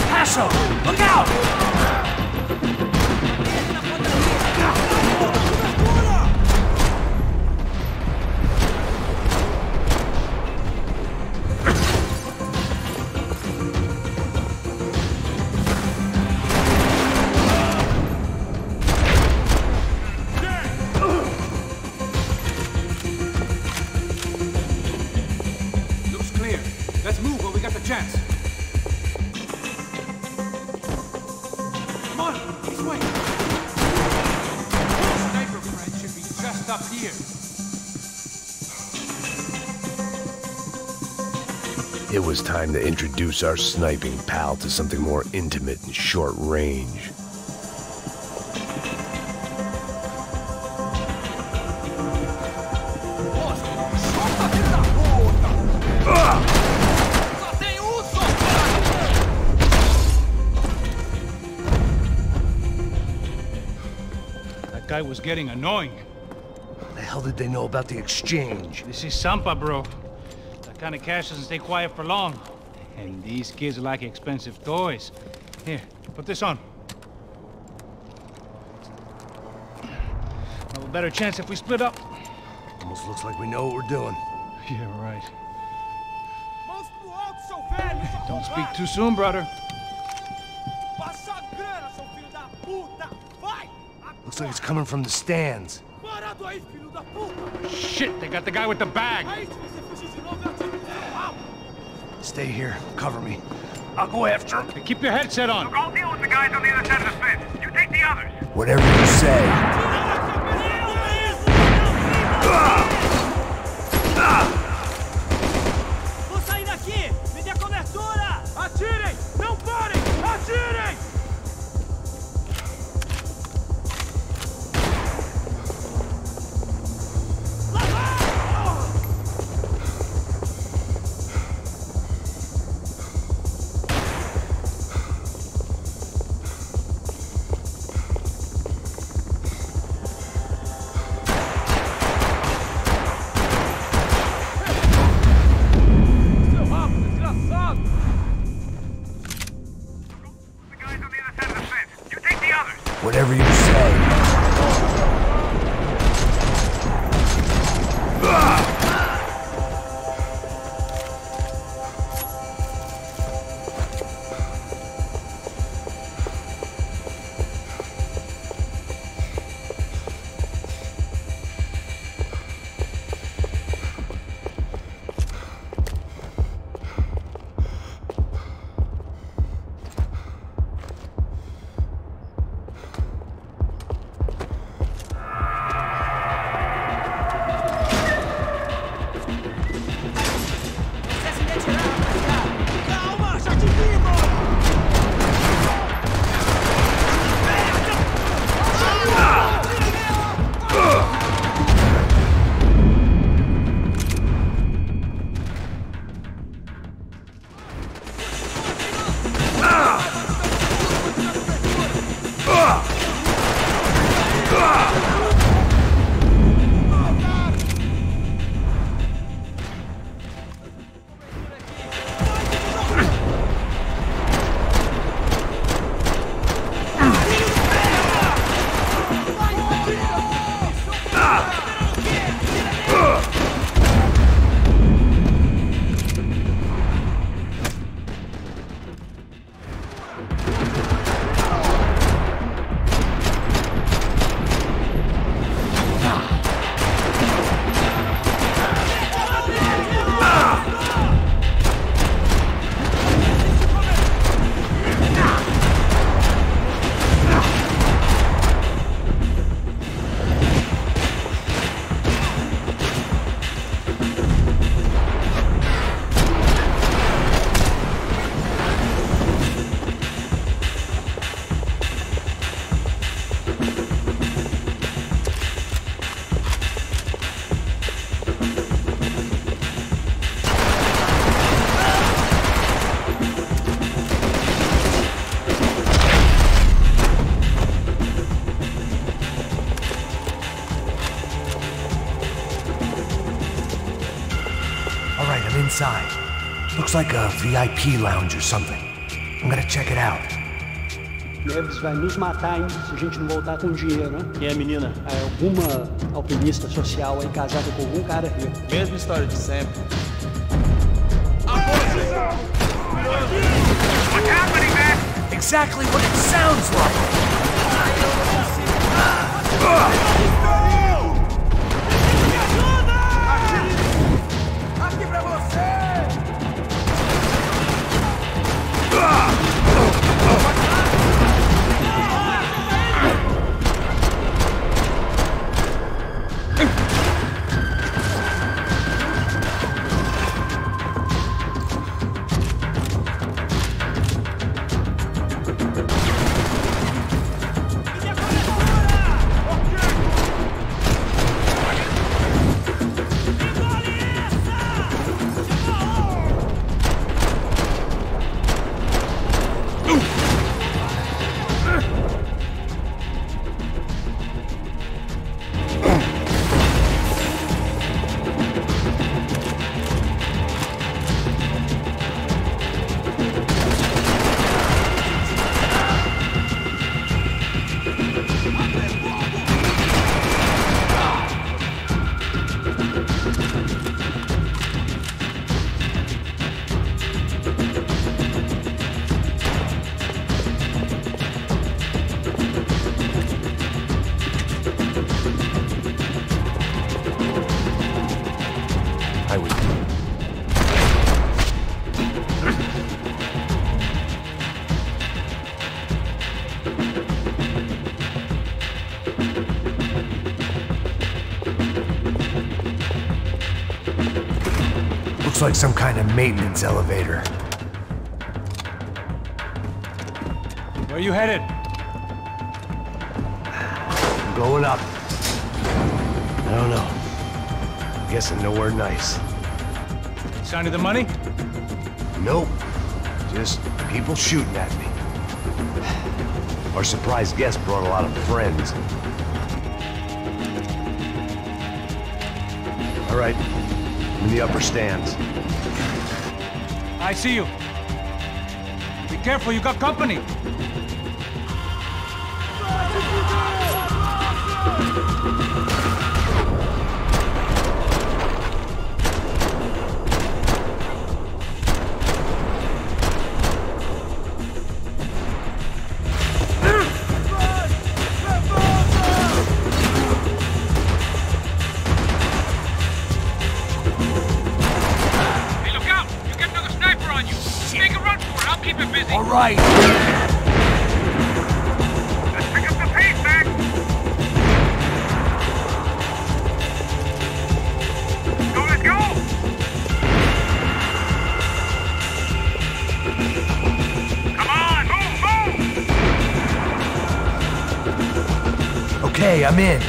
Passo! Look out! Looks clear. Let's move while we got the chance. Come on, this way. The sniper friend should be just up here. It was time to introduce our sniping pal to something more intimate and short range. That guy was getting annoying. What the hell did they know about the exchange? This is Sampa, bro. That kind of cash doesn't stay quiet for long. And these kids like expensive toys. Here, put this on. Have a better chance if we split up. Almost looks like we know what we're doing. Yeah, right. Don't speak too soon, brother. Looks like it's coming from the stands. Shit, they got the guy with the bag. Stay here. Cover me. I'll go after him. Hey, keep your headset on. Look, I'll deal with the guys on the other side of the fence. You take the others. Whatever you say. Vou sair daqui! Me dê cobertura! Atirem! Não parem! Atirem! Whatever you say. Inside. Looks like a VIP lounge or something. I'm gonna check it out. Neves vai nos matar, hein, se a gente não voltar com dinheiro, né? Quem é a menina? É alguma alpinista social aí casada com algum cara aqui. Mesma história de sempre. What's happening, man? Exactly what it sounds like! Aqui pra você! Looks like some kind of maintenance elevator. Where you headed? I'm going up. I don't know. I'm guessing nowhere nice. Sign of the money? Nope. Just people shooting at me. Our surprise guest brought a lot of friends. All right, I'm in the upper stands. I see you. Be careful, you got company. All right. Let's pick up the pace, Max. Let's go. Come on, move. Okay, I'm in.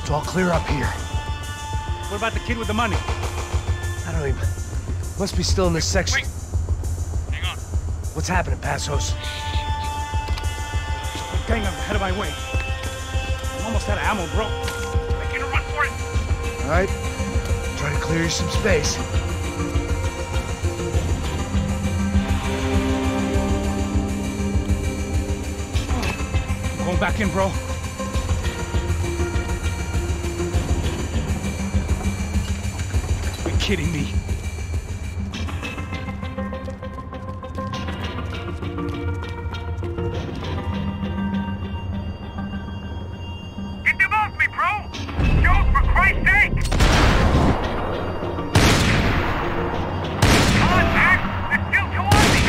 It's all clear up here. What about the kid with the money? I don't even... Must be still in this section. Wait. Hang on. What's happening, Passos? Gang up ahead of my way. I'm almost out of ammo, bro. Making a run for it. All right. Try to clear you some space. I'm going back in, bro. Kidding me. Get them off me, bro! Shoot, for Christ's sake! Come on, Max! There's still two on me!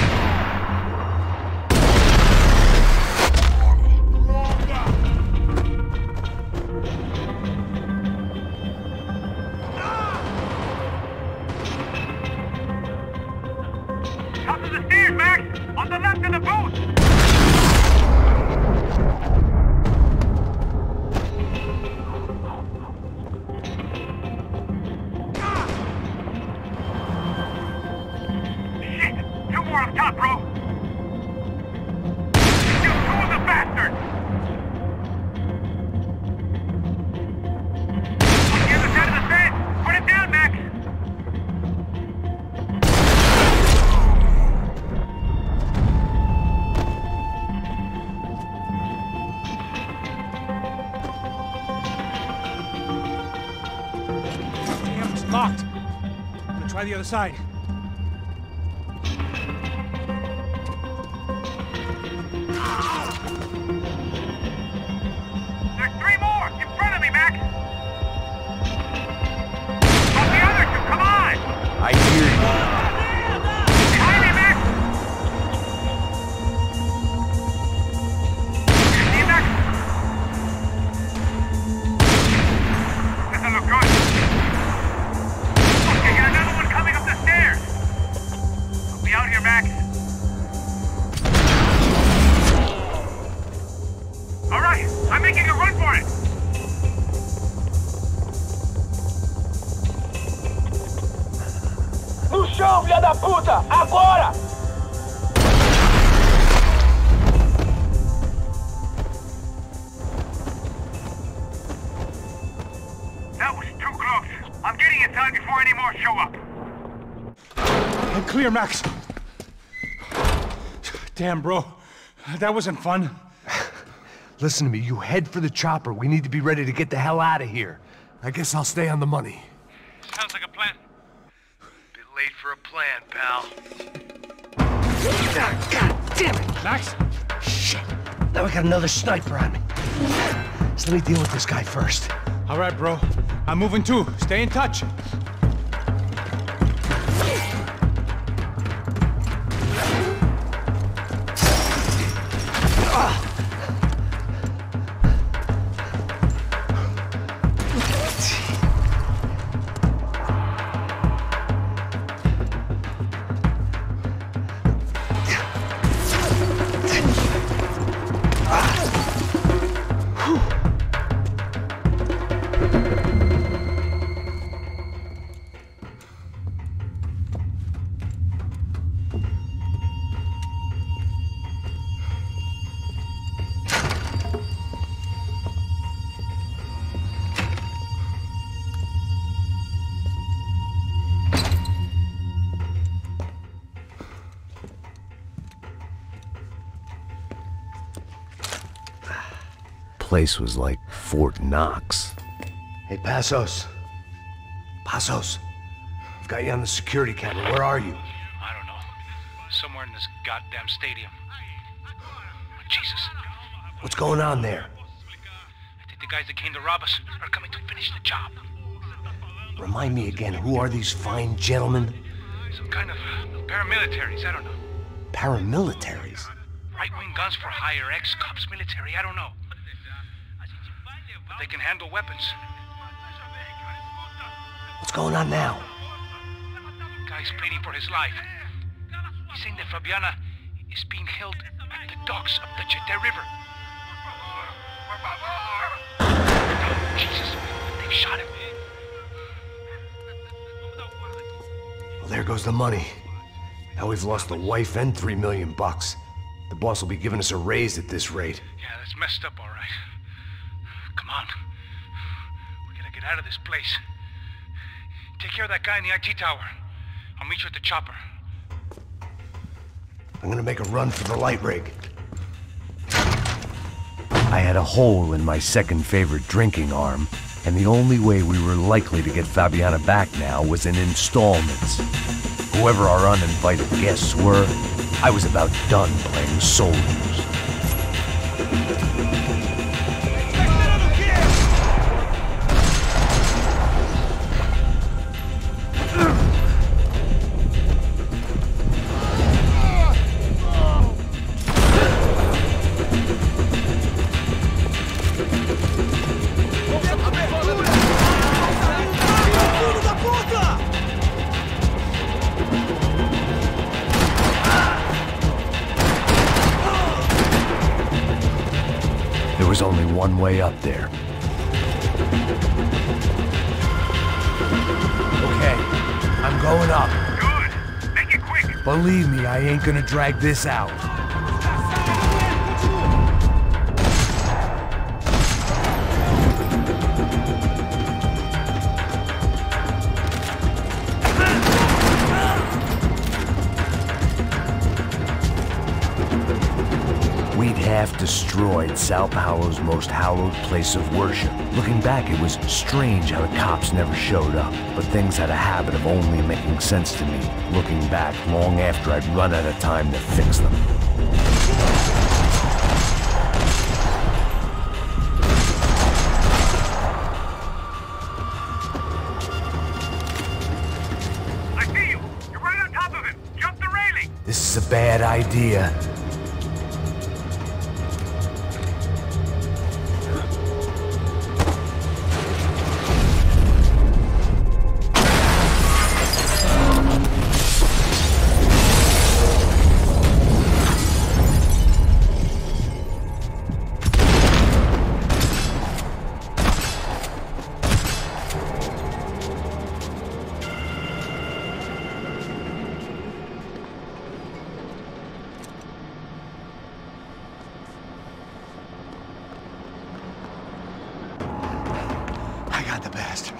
Top of the stairs, Max! On the left of the booth! Shit! Two more up top, bro! Still two of the bastards! On the other side of the fence! Put it down, Max! Locked. I'm gonna try the other side. There's three more! In front of me, Max! On the other two, come on! I hear you. Behind me, Max! You see, Max? Doesn't look good. Okay, got another one coming up the stairs. I'll be out here, Max. All right, I'm making a run for it. No chão, filha da puta! Agora! That was too close. I'm getting inside before any more show up. I'm clear, Max. Damn, bro. That wasn't fun. Listen to me, you head for the chopper. We need to be ready to get the hell out of here. I guess I'll stay on the money. Sounds like a plan. Bit late for a plan, pal. God damn it! Max? Shit. Now we got another sniper on me. So let me deal with this guy first. All right, bro. I'm moving too. Stay in touch. Place was like Fort Knox. Hey, Passos. Passos. I've got you on the security camera. Where are you? I don't know. Somewhere in this goddamn stadium. Jesus. What's going on there? I think the guys that came to rob us are coming to finish the job. Remind me again, who are these fine gentlemen? Some kind of paramilitaries, I don't know. Paramilitaries? Right-wing guns for hire, ex-cops, military, I don't know. But they can handle weapons. What's going on now? Guy's pleading for his life. He's saying that Fabiana is being held at the docks of the Chete River. Jesus, they've shot him. Well, there goes the money. Now we've lost the wife and $3 million bucks. The boss will be giving us a raise at this rate. Yeah, that's messed up, all right. Come on. We gotta get out of this place. Take care of that guy in the IT tower. I'll meet you at the chopper. I'm gonna make a run for the light rig. I had a hole in my second favorite drinking arm, and the only way we were likely to get Fabiana back now was in installments. Whoever our uninvited guests were, I was about done playing soldiers. There was only one way up there. Okay, I'm going up. Good. Make it quick. Believe me, I ain't gonna drag this out. We'd half destroyed Sao Paulo's most hallowed place of worship. Looking back, it was strange how the cops never showed up, but things had a habit of only making sense to me, looking back long after I'd run out of time to fix them. I see you. You're right on top of him. Jump the railing. This is a bad idea.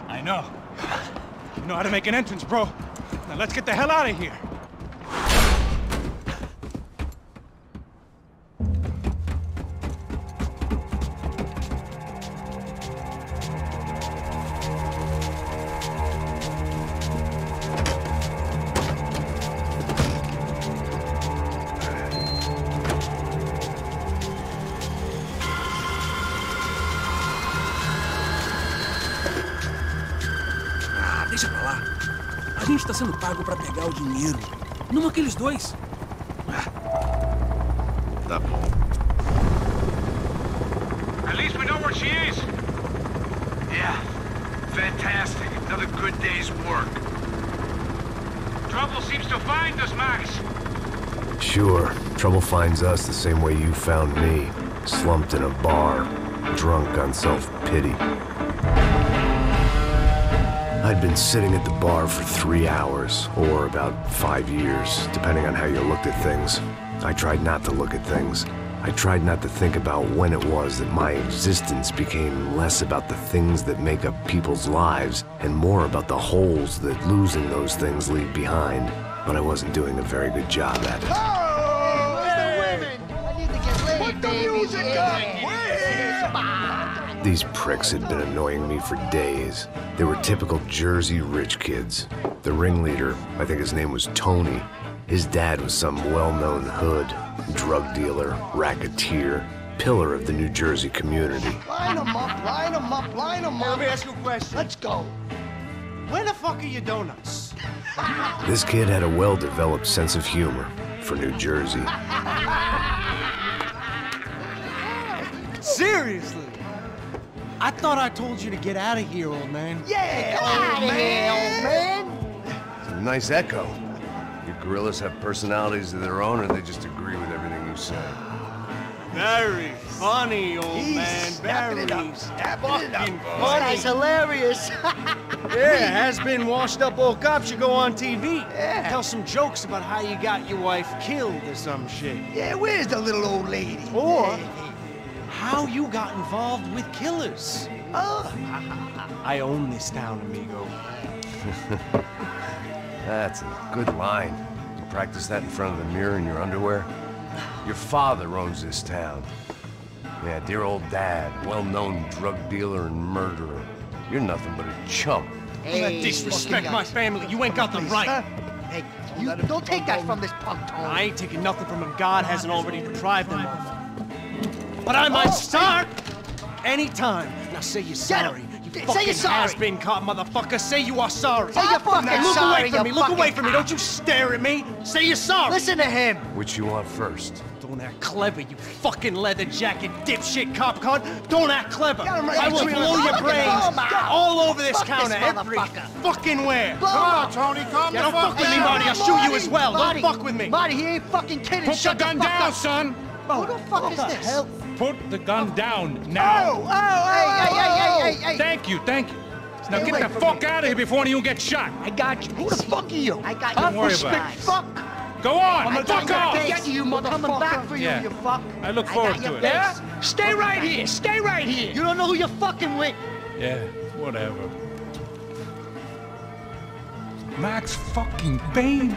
I know. You know how to make an entrance, bro. Now let's get the hell out of here. gente tá sendo pago pra pegar o dinheiro. Não aqueles dois. Tá bom. At least we know where she is. Yeah. Fantastic. Another good day's work. Trouble seems to find us, Max. Sure. Trouble finds us the same way you found me. Slumped in a bar. Drunk on self-pity. I'd been sitting at the bar for 3 hours, or about 5 years, depending on how you looked at things. I tried not to look at things. I tried not to think about when it was that my existence became less about the things that make up people's lives, and more about the holes that losing those things leave behind. But I wasn't doing a very good job at it. Oh, where's the women? I need to get laid, put the music up! These pricks had been annoying me for days. They were typical Jersey rich kids. The ringleader, I think his name was Tony. His dad was some well-known hood, drug dealer, racketeer, pillar of the New Jersey community. Line them up, line them up, line them up. Let me ask you a question. Let's go. Where the fuck are your donuts? This kid had a well-developed sense of humor for New Jersey. Seriously? I thought I told you to get out of here, old man. Yeah, old man. It's a nice echo. Your gorillas have personalities of their own, or they just agree with everything you say? Very funny, old man. Very fucking funny. It's hilarious. Yeah, has-been washed-up old cop should go on TV. Yeah. Tell some jokes about how you got your wife killed or some shit. Yeah, where's the little old lady? Or how you got involved with killers. Oh. I own this town, amigo. That's a good line. You practice that in front of the mirror in your underwear? Your father owns this town. Yeah, dear old dad, well-known drug dealer and murderer. You're nothing but a chump. Hey, don't disrespect my family. You ain't got the right. Hey, you don't take that from this punk, Tony. I ain't taking nothing from him God hasn't already deprived him of. But I might start anytime. Now say you're sorry. You fucking has-been caught, motherfucker. Say you are sorry. Say you're fucking look sorry, away from me. Look away from me. Don't you stare at me. Say you're sorry. Listen to him. Which you want first? Don't act clever, you fucking leather jacket dipshit cop cunt. Don't act clever. Right. I will blow your brains all over this counter, every fucking where. Come on, Tony, calm down. Don't fuck with me, Marty. I'll shoot you as well. Don't fuck with me. Marty, he ain't fucking kidding. Put the gun down, son. Who the fuck is this? Hell? Put the gun down now. Hey. Thank you. Now get the fuck out of here before you get shot. I got you. Who the fuck are you? I got you. Don't worry about it. Fuck. Go on. I'm Fuck off. Get you, motherfucker. Coming back for you, Yeah. you fuck. I look forward to it. Yeah? Stay right here. Stay right here. You don't know who you're fucking with. Yeah, whatever. Max fucking Payne.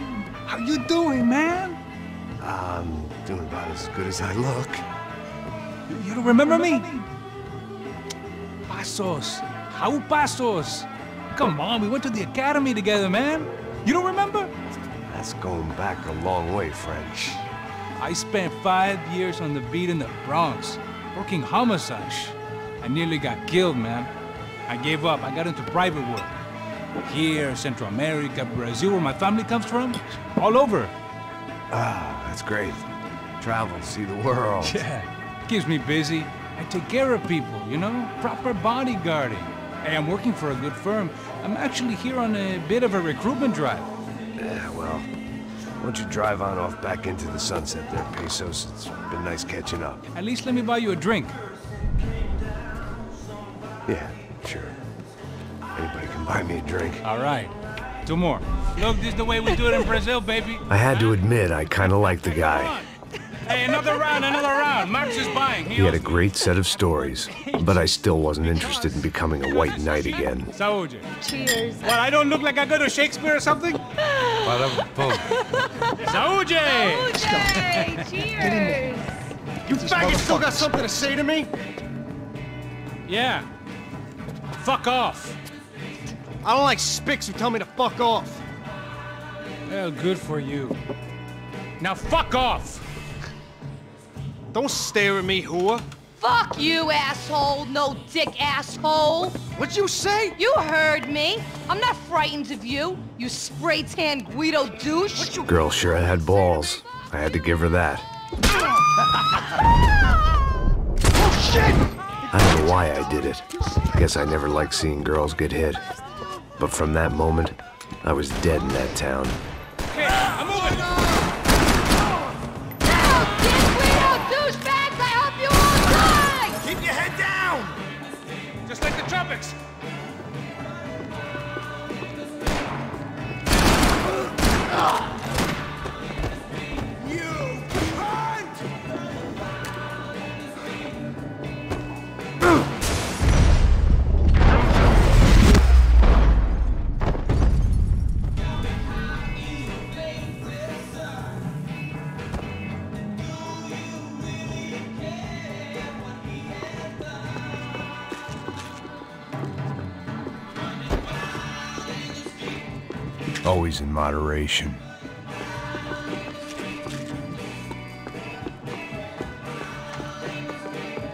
How you doing, man? I'm doing about as good as I look. You don't remember me? Pasos. How Pasos? Come on, we went to the academy together, man. You don't remember? That's going back a long way, French. I spent 5 years on the beat in the Bronx, working homicide. I nearly got killed, man. I gave up. I got into private work. Here, Central America, Brazil, where my family comes from, all over. Ah, that's great. Travel, see the world. Yeah, keeps me busy. I take care of people, you know? Proper bodyguarding. Hey, I'm working for a good firm. I'm actually here on a bit of a recruitment drive. Yeah, well, why don't you drive on off back into the sunset there, Pesos? It's been nice catching up. At least let me buy you a drink. Yeah, sure. Anybody can buy me a drink. All right. 2 more. Look, this is the way we do it in Brazil, baby. I had to admit, I kind of liked the guy. Hey, another round. Max is buying. He had a great set of stories, but I still wasn't interested in becoming a white knight again. Saúde. Cheers. What, I don't look like I go to Shakespeare or something? Saúde! Saúde! Cheers! You faggot still got something to say to me? Yeah. Fuck off. I don't like spics who tell me to fuck off. Well, good for you. Now fuck off! Don't stare at me, whore. Fuck you, asshole! No dick asshole! What'd you say? You heard me! I'm not frightened of you, you spray-tan Guido douche! Girl sure had balls. I had to give her that. Oh, shit! I don't know why I did it. I guess I never liked seeing girls get hit. But from that moment, I was dead in that town. Okay, I'm moving! No, dick Guido douchebags! I hope you all die! Keep your head down! Just like the tropics. Always in moderation.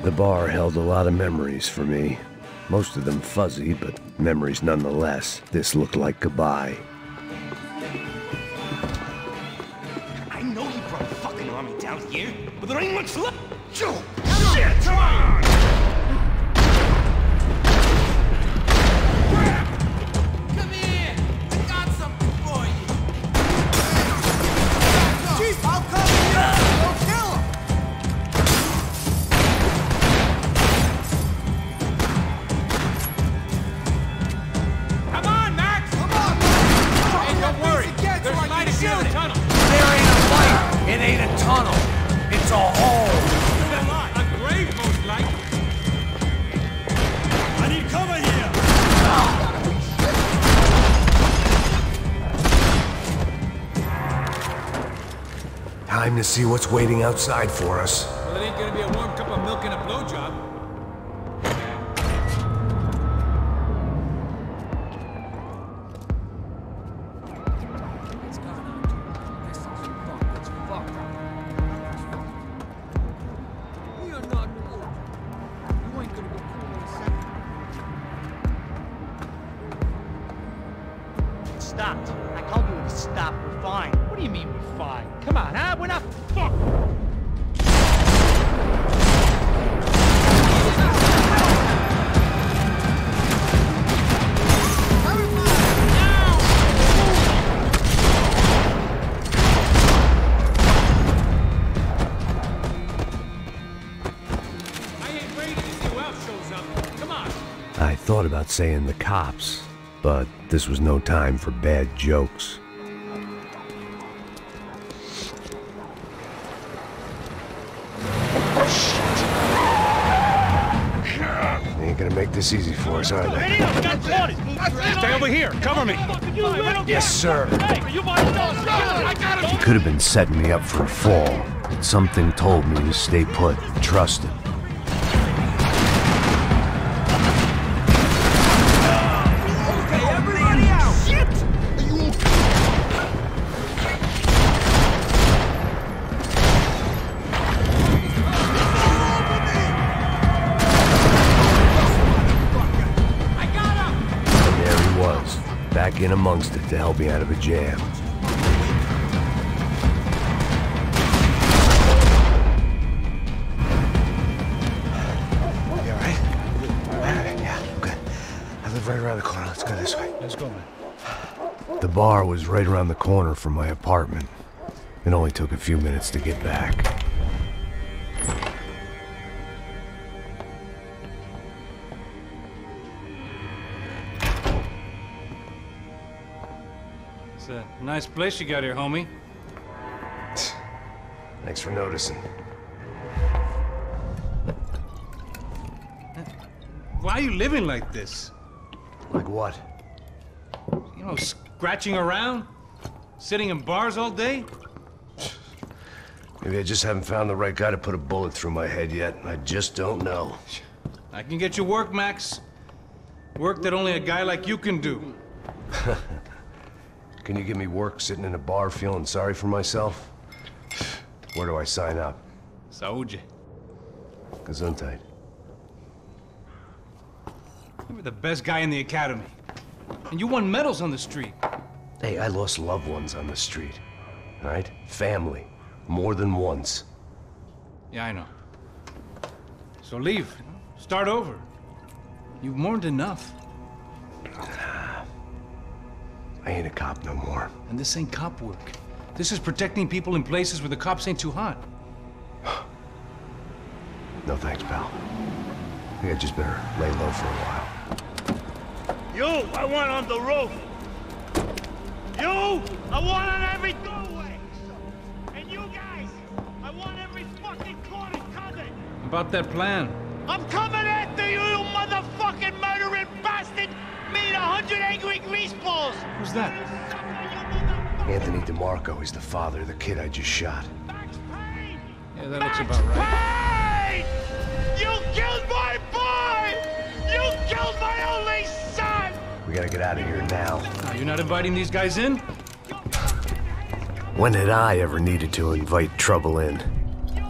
The bar held a lot of memories for me. Most of them fuzzy, but memories nonetheless. This looked like goodbye. I know you brought a fucking army down here, but there ain't much left. Shit! Come on! Come here! I got something for you! Chief, I'll cover you! Don't kill him! Come on, Max! Come on, man! Hey, don't worry. There's light at the end of the tunnel. There ain't a light. It ain't a tunnel. It's a hole. A grave, most likely. I need cover here! Time to see what's waiting outside for us. Well, it ain't gonna be a warm cup of milk and a blowjob. We are not good. You ain't gonna be cool in a second. It stopped. I told you it stopped. We're fine. What do you mean we're fine? Come on, huh? We're not fuck. I ain't ready to see who else shows up. Come on. I thought about saying the cops, but this was no time for bad jokes. They ain't gonna make this easy for us, are they? Stay over here. Cover me. Yes, sir. He could have been setting me up for a fall, but something told me to stay put and trust him. Okay, everybody out! Shit! And there he was, back in amongst it to help me out of a jam. You all right? Yeah, I'm good. I live right around the corner. Let's go this way. Let's go, man. The bar was right around the corner from my apartment. It only took a few minutes to get back. It's a nice place you got here, homie. Thanks for noticing. Why are you living like this? Like what? You know, scratching around? Sitting in bars all day? Maybe I just haven't found the right guy to put a bullet through my head yet. I just don't know. I can get you work, Max. Work that only a guy like you can do. Can you give me work sitting in a bar feeling sorry for myself? Where do I sign up? Saúde. Gesundheit. You were the best guy in the academy. And you won medals on the street. Hey, I lost loved ones on the street. All right? Family. More than once. Yeah, I know. So leave. Start over. You've mourned enough. I ain't a cop no more. And this ain't cop work. This is protecting people in places where the cops ain't too hot. No thanks, pal. I think I just better lay low for a while. You, I want on the roof. You, I want on every doorway. And you guys, I want every fucking corner covered. About that plan. I'm coming after you, you motherfucking murdering bastard! Me and 100 angry greaseballs! Who's that? Anthony DeMarco. He's the father of the kid I just shot. Yeah, that looks about right. Payne! You killed my boy! You killed my only son! We gotta get out of here now. You're not inviting these guys in? When had I ever needed to invite trouble in?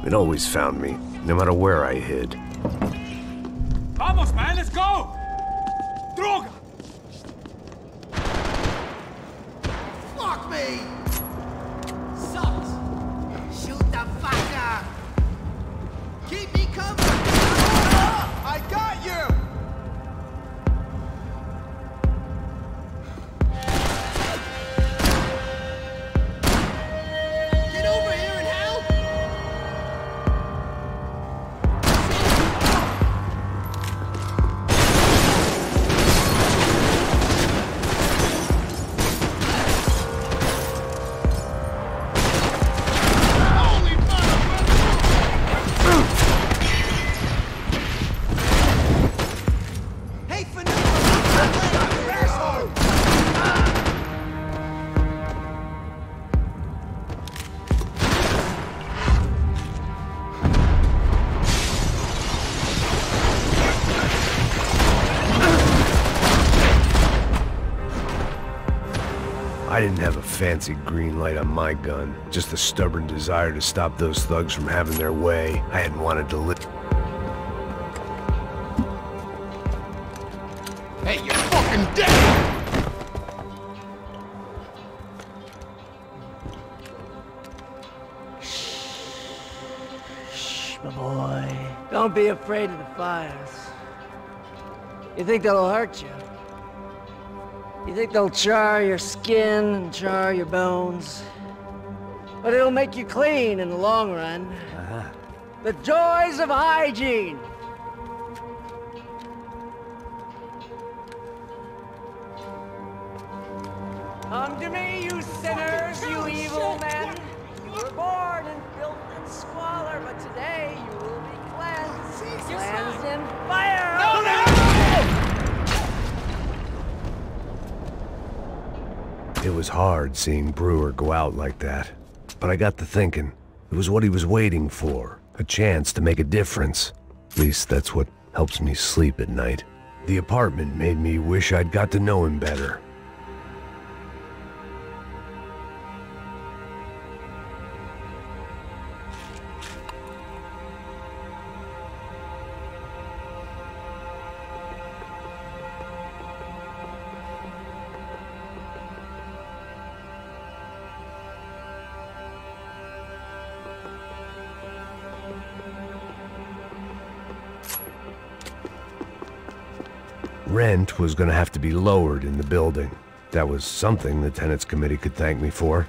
It always found me, no matter where I hid. Vamos, man, let's go! Droga! Fuck me! Sucks! Shoot the fucker! Keep me covered! I got you! Get over here and help! Hey, I didn't have a fancy green light on my gun, just a stubborn desire to stop those thugs from having their way. I had wanted to live. Hey, you're fucking dead! Shh, my boy. Don't be afraid of the fires. You think they'll hurt you? You think they'll char your skin and char your bones? But it'll make you clean in the long run. The joys of hygiene! Come to me, you sinners, you evil men! You were born in filth and squalor, but today you will be cleansed. Cleansed in fire! It was hard seeing Brewer go out like that. But I got to thinking, it was what he was waiting for. A chance to make a difference. At least that's what helps me sleep at night. The apartment made me wish I'd got to know him better. Rent was gonna have to be lowered in the building. That was something the tenants committee could thank me for.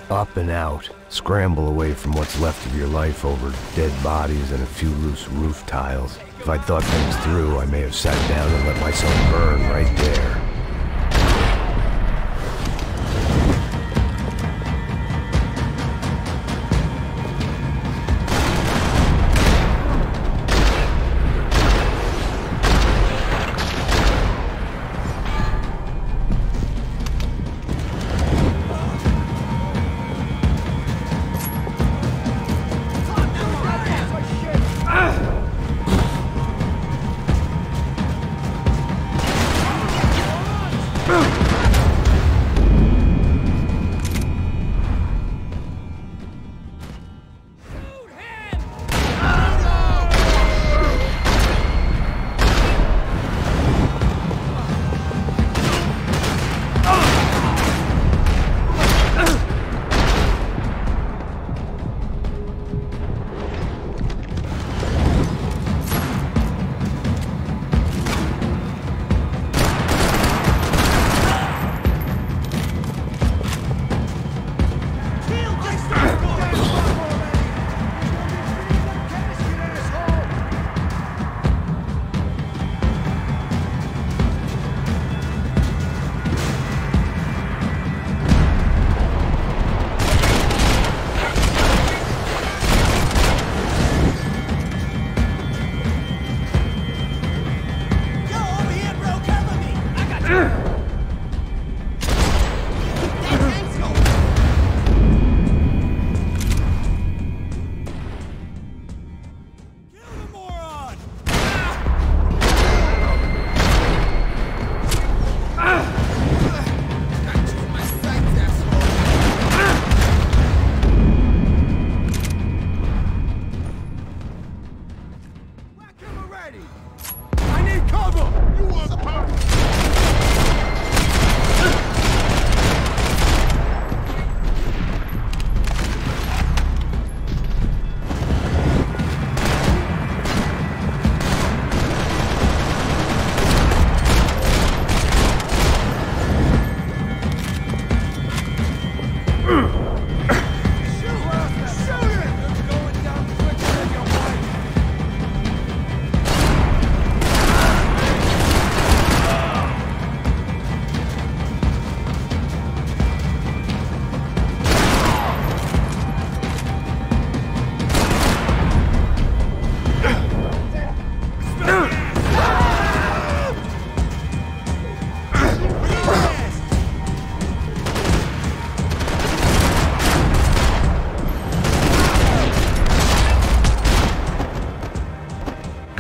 Up and out. Scramble away from what's left of your life over dead bodies and a few loose roof tiles. If I'd thought things through, I may have sat down and let myself burn right there.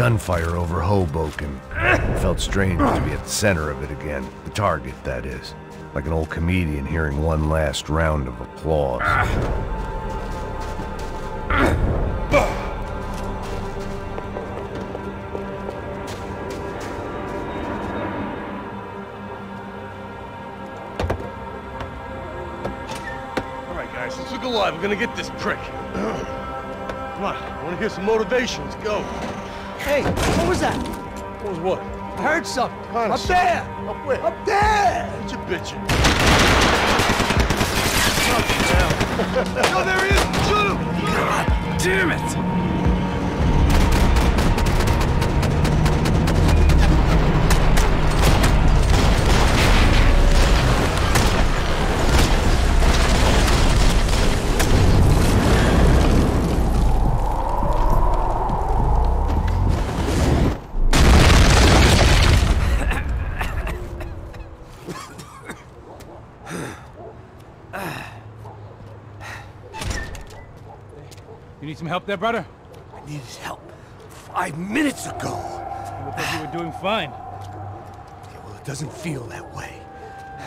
gunfire over Hoboken. It felt strange to be at the center of it again. The target, that is. Like an old comedian hearing one last round of applause. Alright guys, let's look alive. We're gonna get this prick. Come on, I wanna hear some motivation. Let's go. Hey, what was that? What was what? I heard something. Kind Up there! Up where? Up there! What you bitching? No, there he is! Shoot him! God damn it! You need some help there, brother? I needed help 5 minutes ago. You look like you were doing fine. Yeah, well, it doesn't feel that way.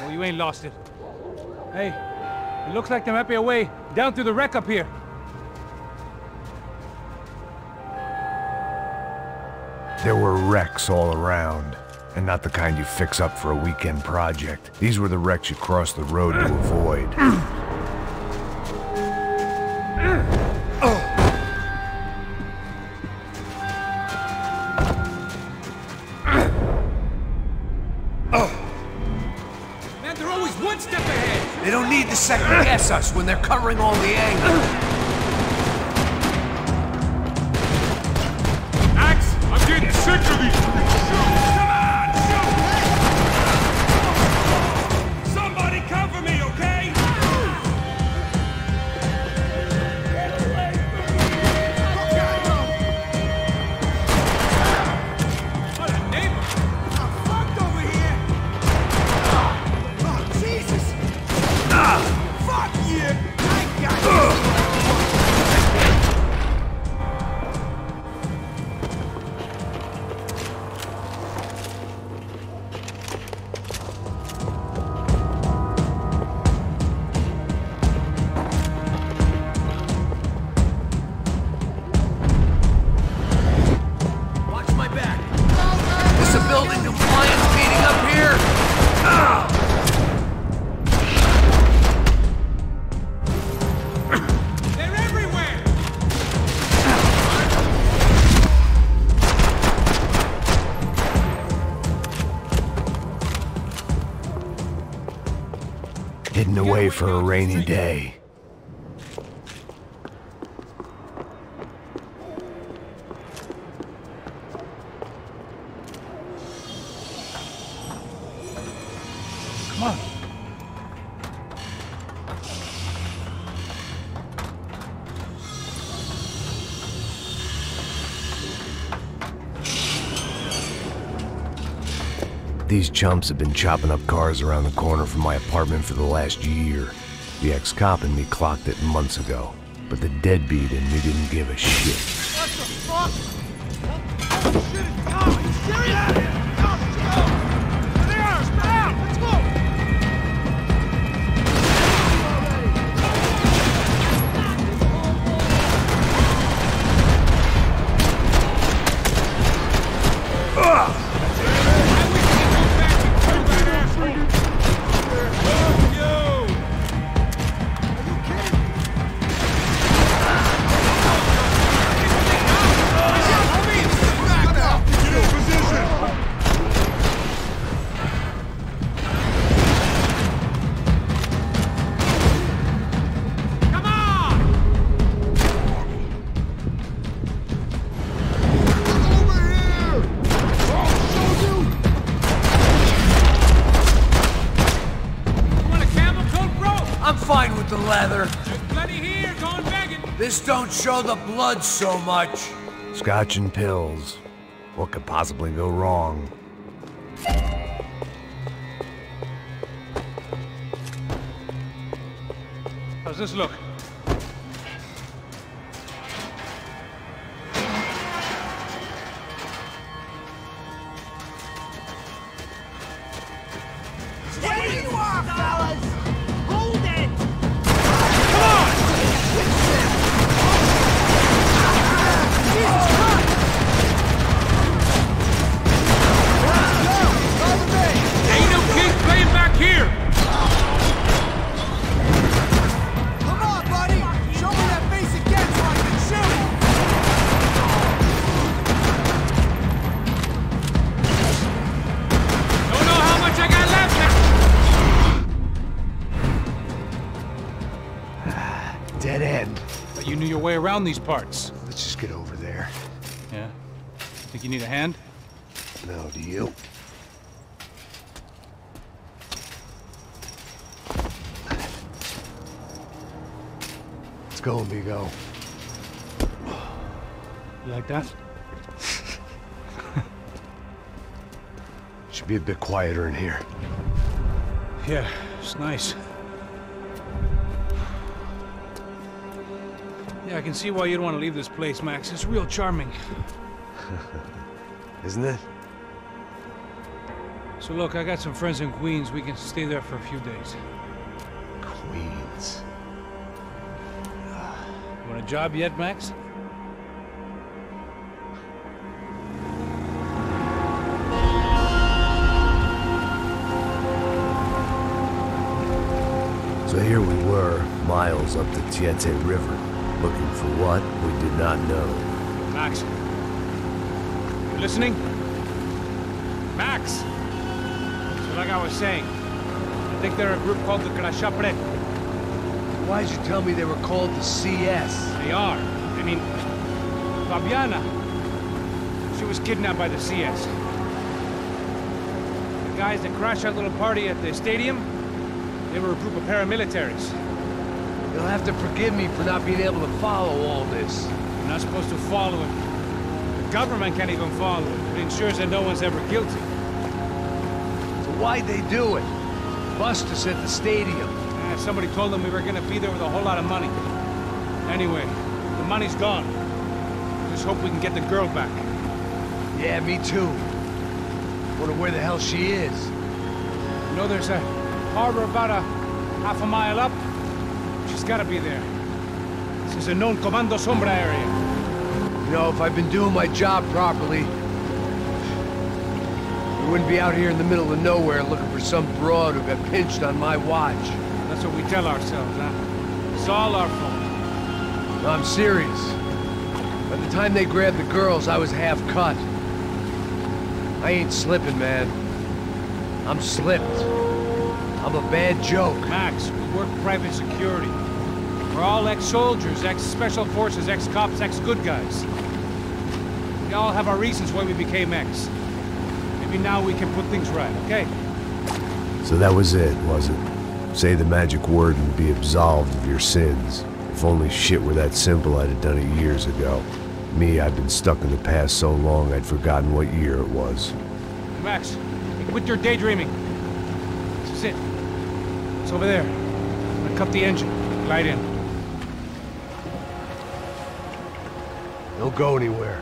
Well, you ain't lost it. Hey, it looks like there might be a way down through the wreck up here. There were wrecks all around, and not the kind you fix up for a weekend project. These were the wrecks you cross the road to avoid. Man, they're always one step ahead! They don't need to second guess us when they're covering all the angles. Max, I'm getting sick of these! Come on, shoot! Somebody cover me, okay? What a neighbor! I'm fucked over here! Oh, Jesus! Fuck you! I got you! Watch my back. Is the building compliance meeting up here? They're everywhere! Hidden away for a rainy day. Come on. These chumps have been chopping up cars around the corner from my apartment for the last year. The ex-cop in me clocked it months ago, but the deadbeat in me didn't give a shit. What the fuck? Oh, shit, it's Tom! Are you serious? Oh, shit! There they are! Spread out! Let's go! I'm fine with the leather. There's plenty here, going begging. This don't show the blood so much. Scotch and pills. What could possibly go wrong? How's this look? dead end. But you knew your way around these parts. Let's just get over there. Yeah? Think you need a hand? No, do you? Let's go, amigo. You like that? Should be a bit quieter in here. Yeah, it's nice. Yeah, I can see why you'd want to leave this place, Max. It's real charming. Isn't it? So look, I got some friends in Queens. We can stay there for a few days. Queens. You want a job yet, Max? So here we were, miles up the Tiete River, looking for what we did not know. Max. You listening? Max! So like I was saying, I think they're a group called the Crashapre. Why'd you tell me they were called the CS? They are. I mean, Fabiana. She was kidnapped by the CS. The guys that crashed that little party at the stadium, they were a group of paramilitaries. You'll have to forgive me for not being able to follow all this. You're not supposed to follow it. The government can't even follow it. It ensures that no one's ever guilty. So why'd they do it? Bust us at the stadium. Somebody told them we were gonna be there with a whole lot of money. Anyway, the money's gone. Just hope we can get the girl back. Yeah, me too. Wonder where the hell she is. You know, there's a harbor about a half a mile up. She's gotta be there. This is a known Comando Sombra area. You know, if I've been doing my job properly, we wouldn't be out here in the middle of nowhere looking for some broad who got pinched on my watch. That's what we tell ourselves, huh? It's all our fault. No, I'm serious. By the time they grabbed the girls, I was half cut. I ain't slipping, man. I'm slipped. I'm a bad joke. Max, we work private security. We're all ex-soldiers, ex-special forces, ex-cops, ex-good guys. We all have our reasons why we became ex. Maybe now we can put things right, okay? So that was it, was it? Say the magic word and be absolved of your sins. If only shit were that simple, I'd have done it years ago. Me, I've been stuck in the past so long I'd forgotten what year it was. Max, quit your daydreaming. This is it. It's over there. I'm gonna cut the engine. Glide in. Don't go anywhere.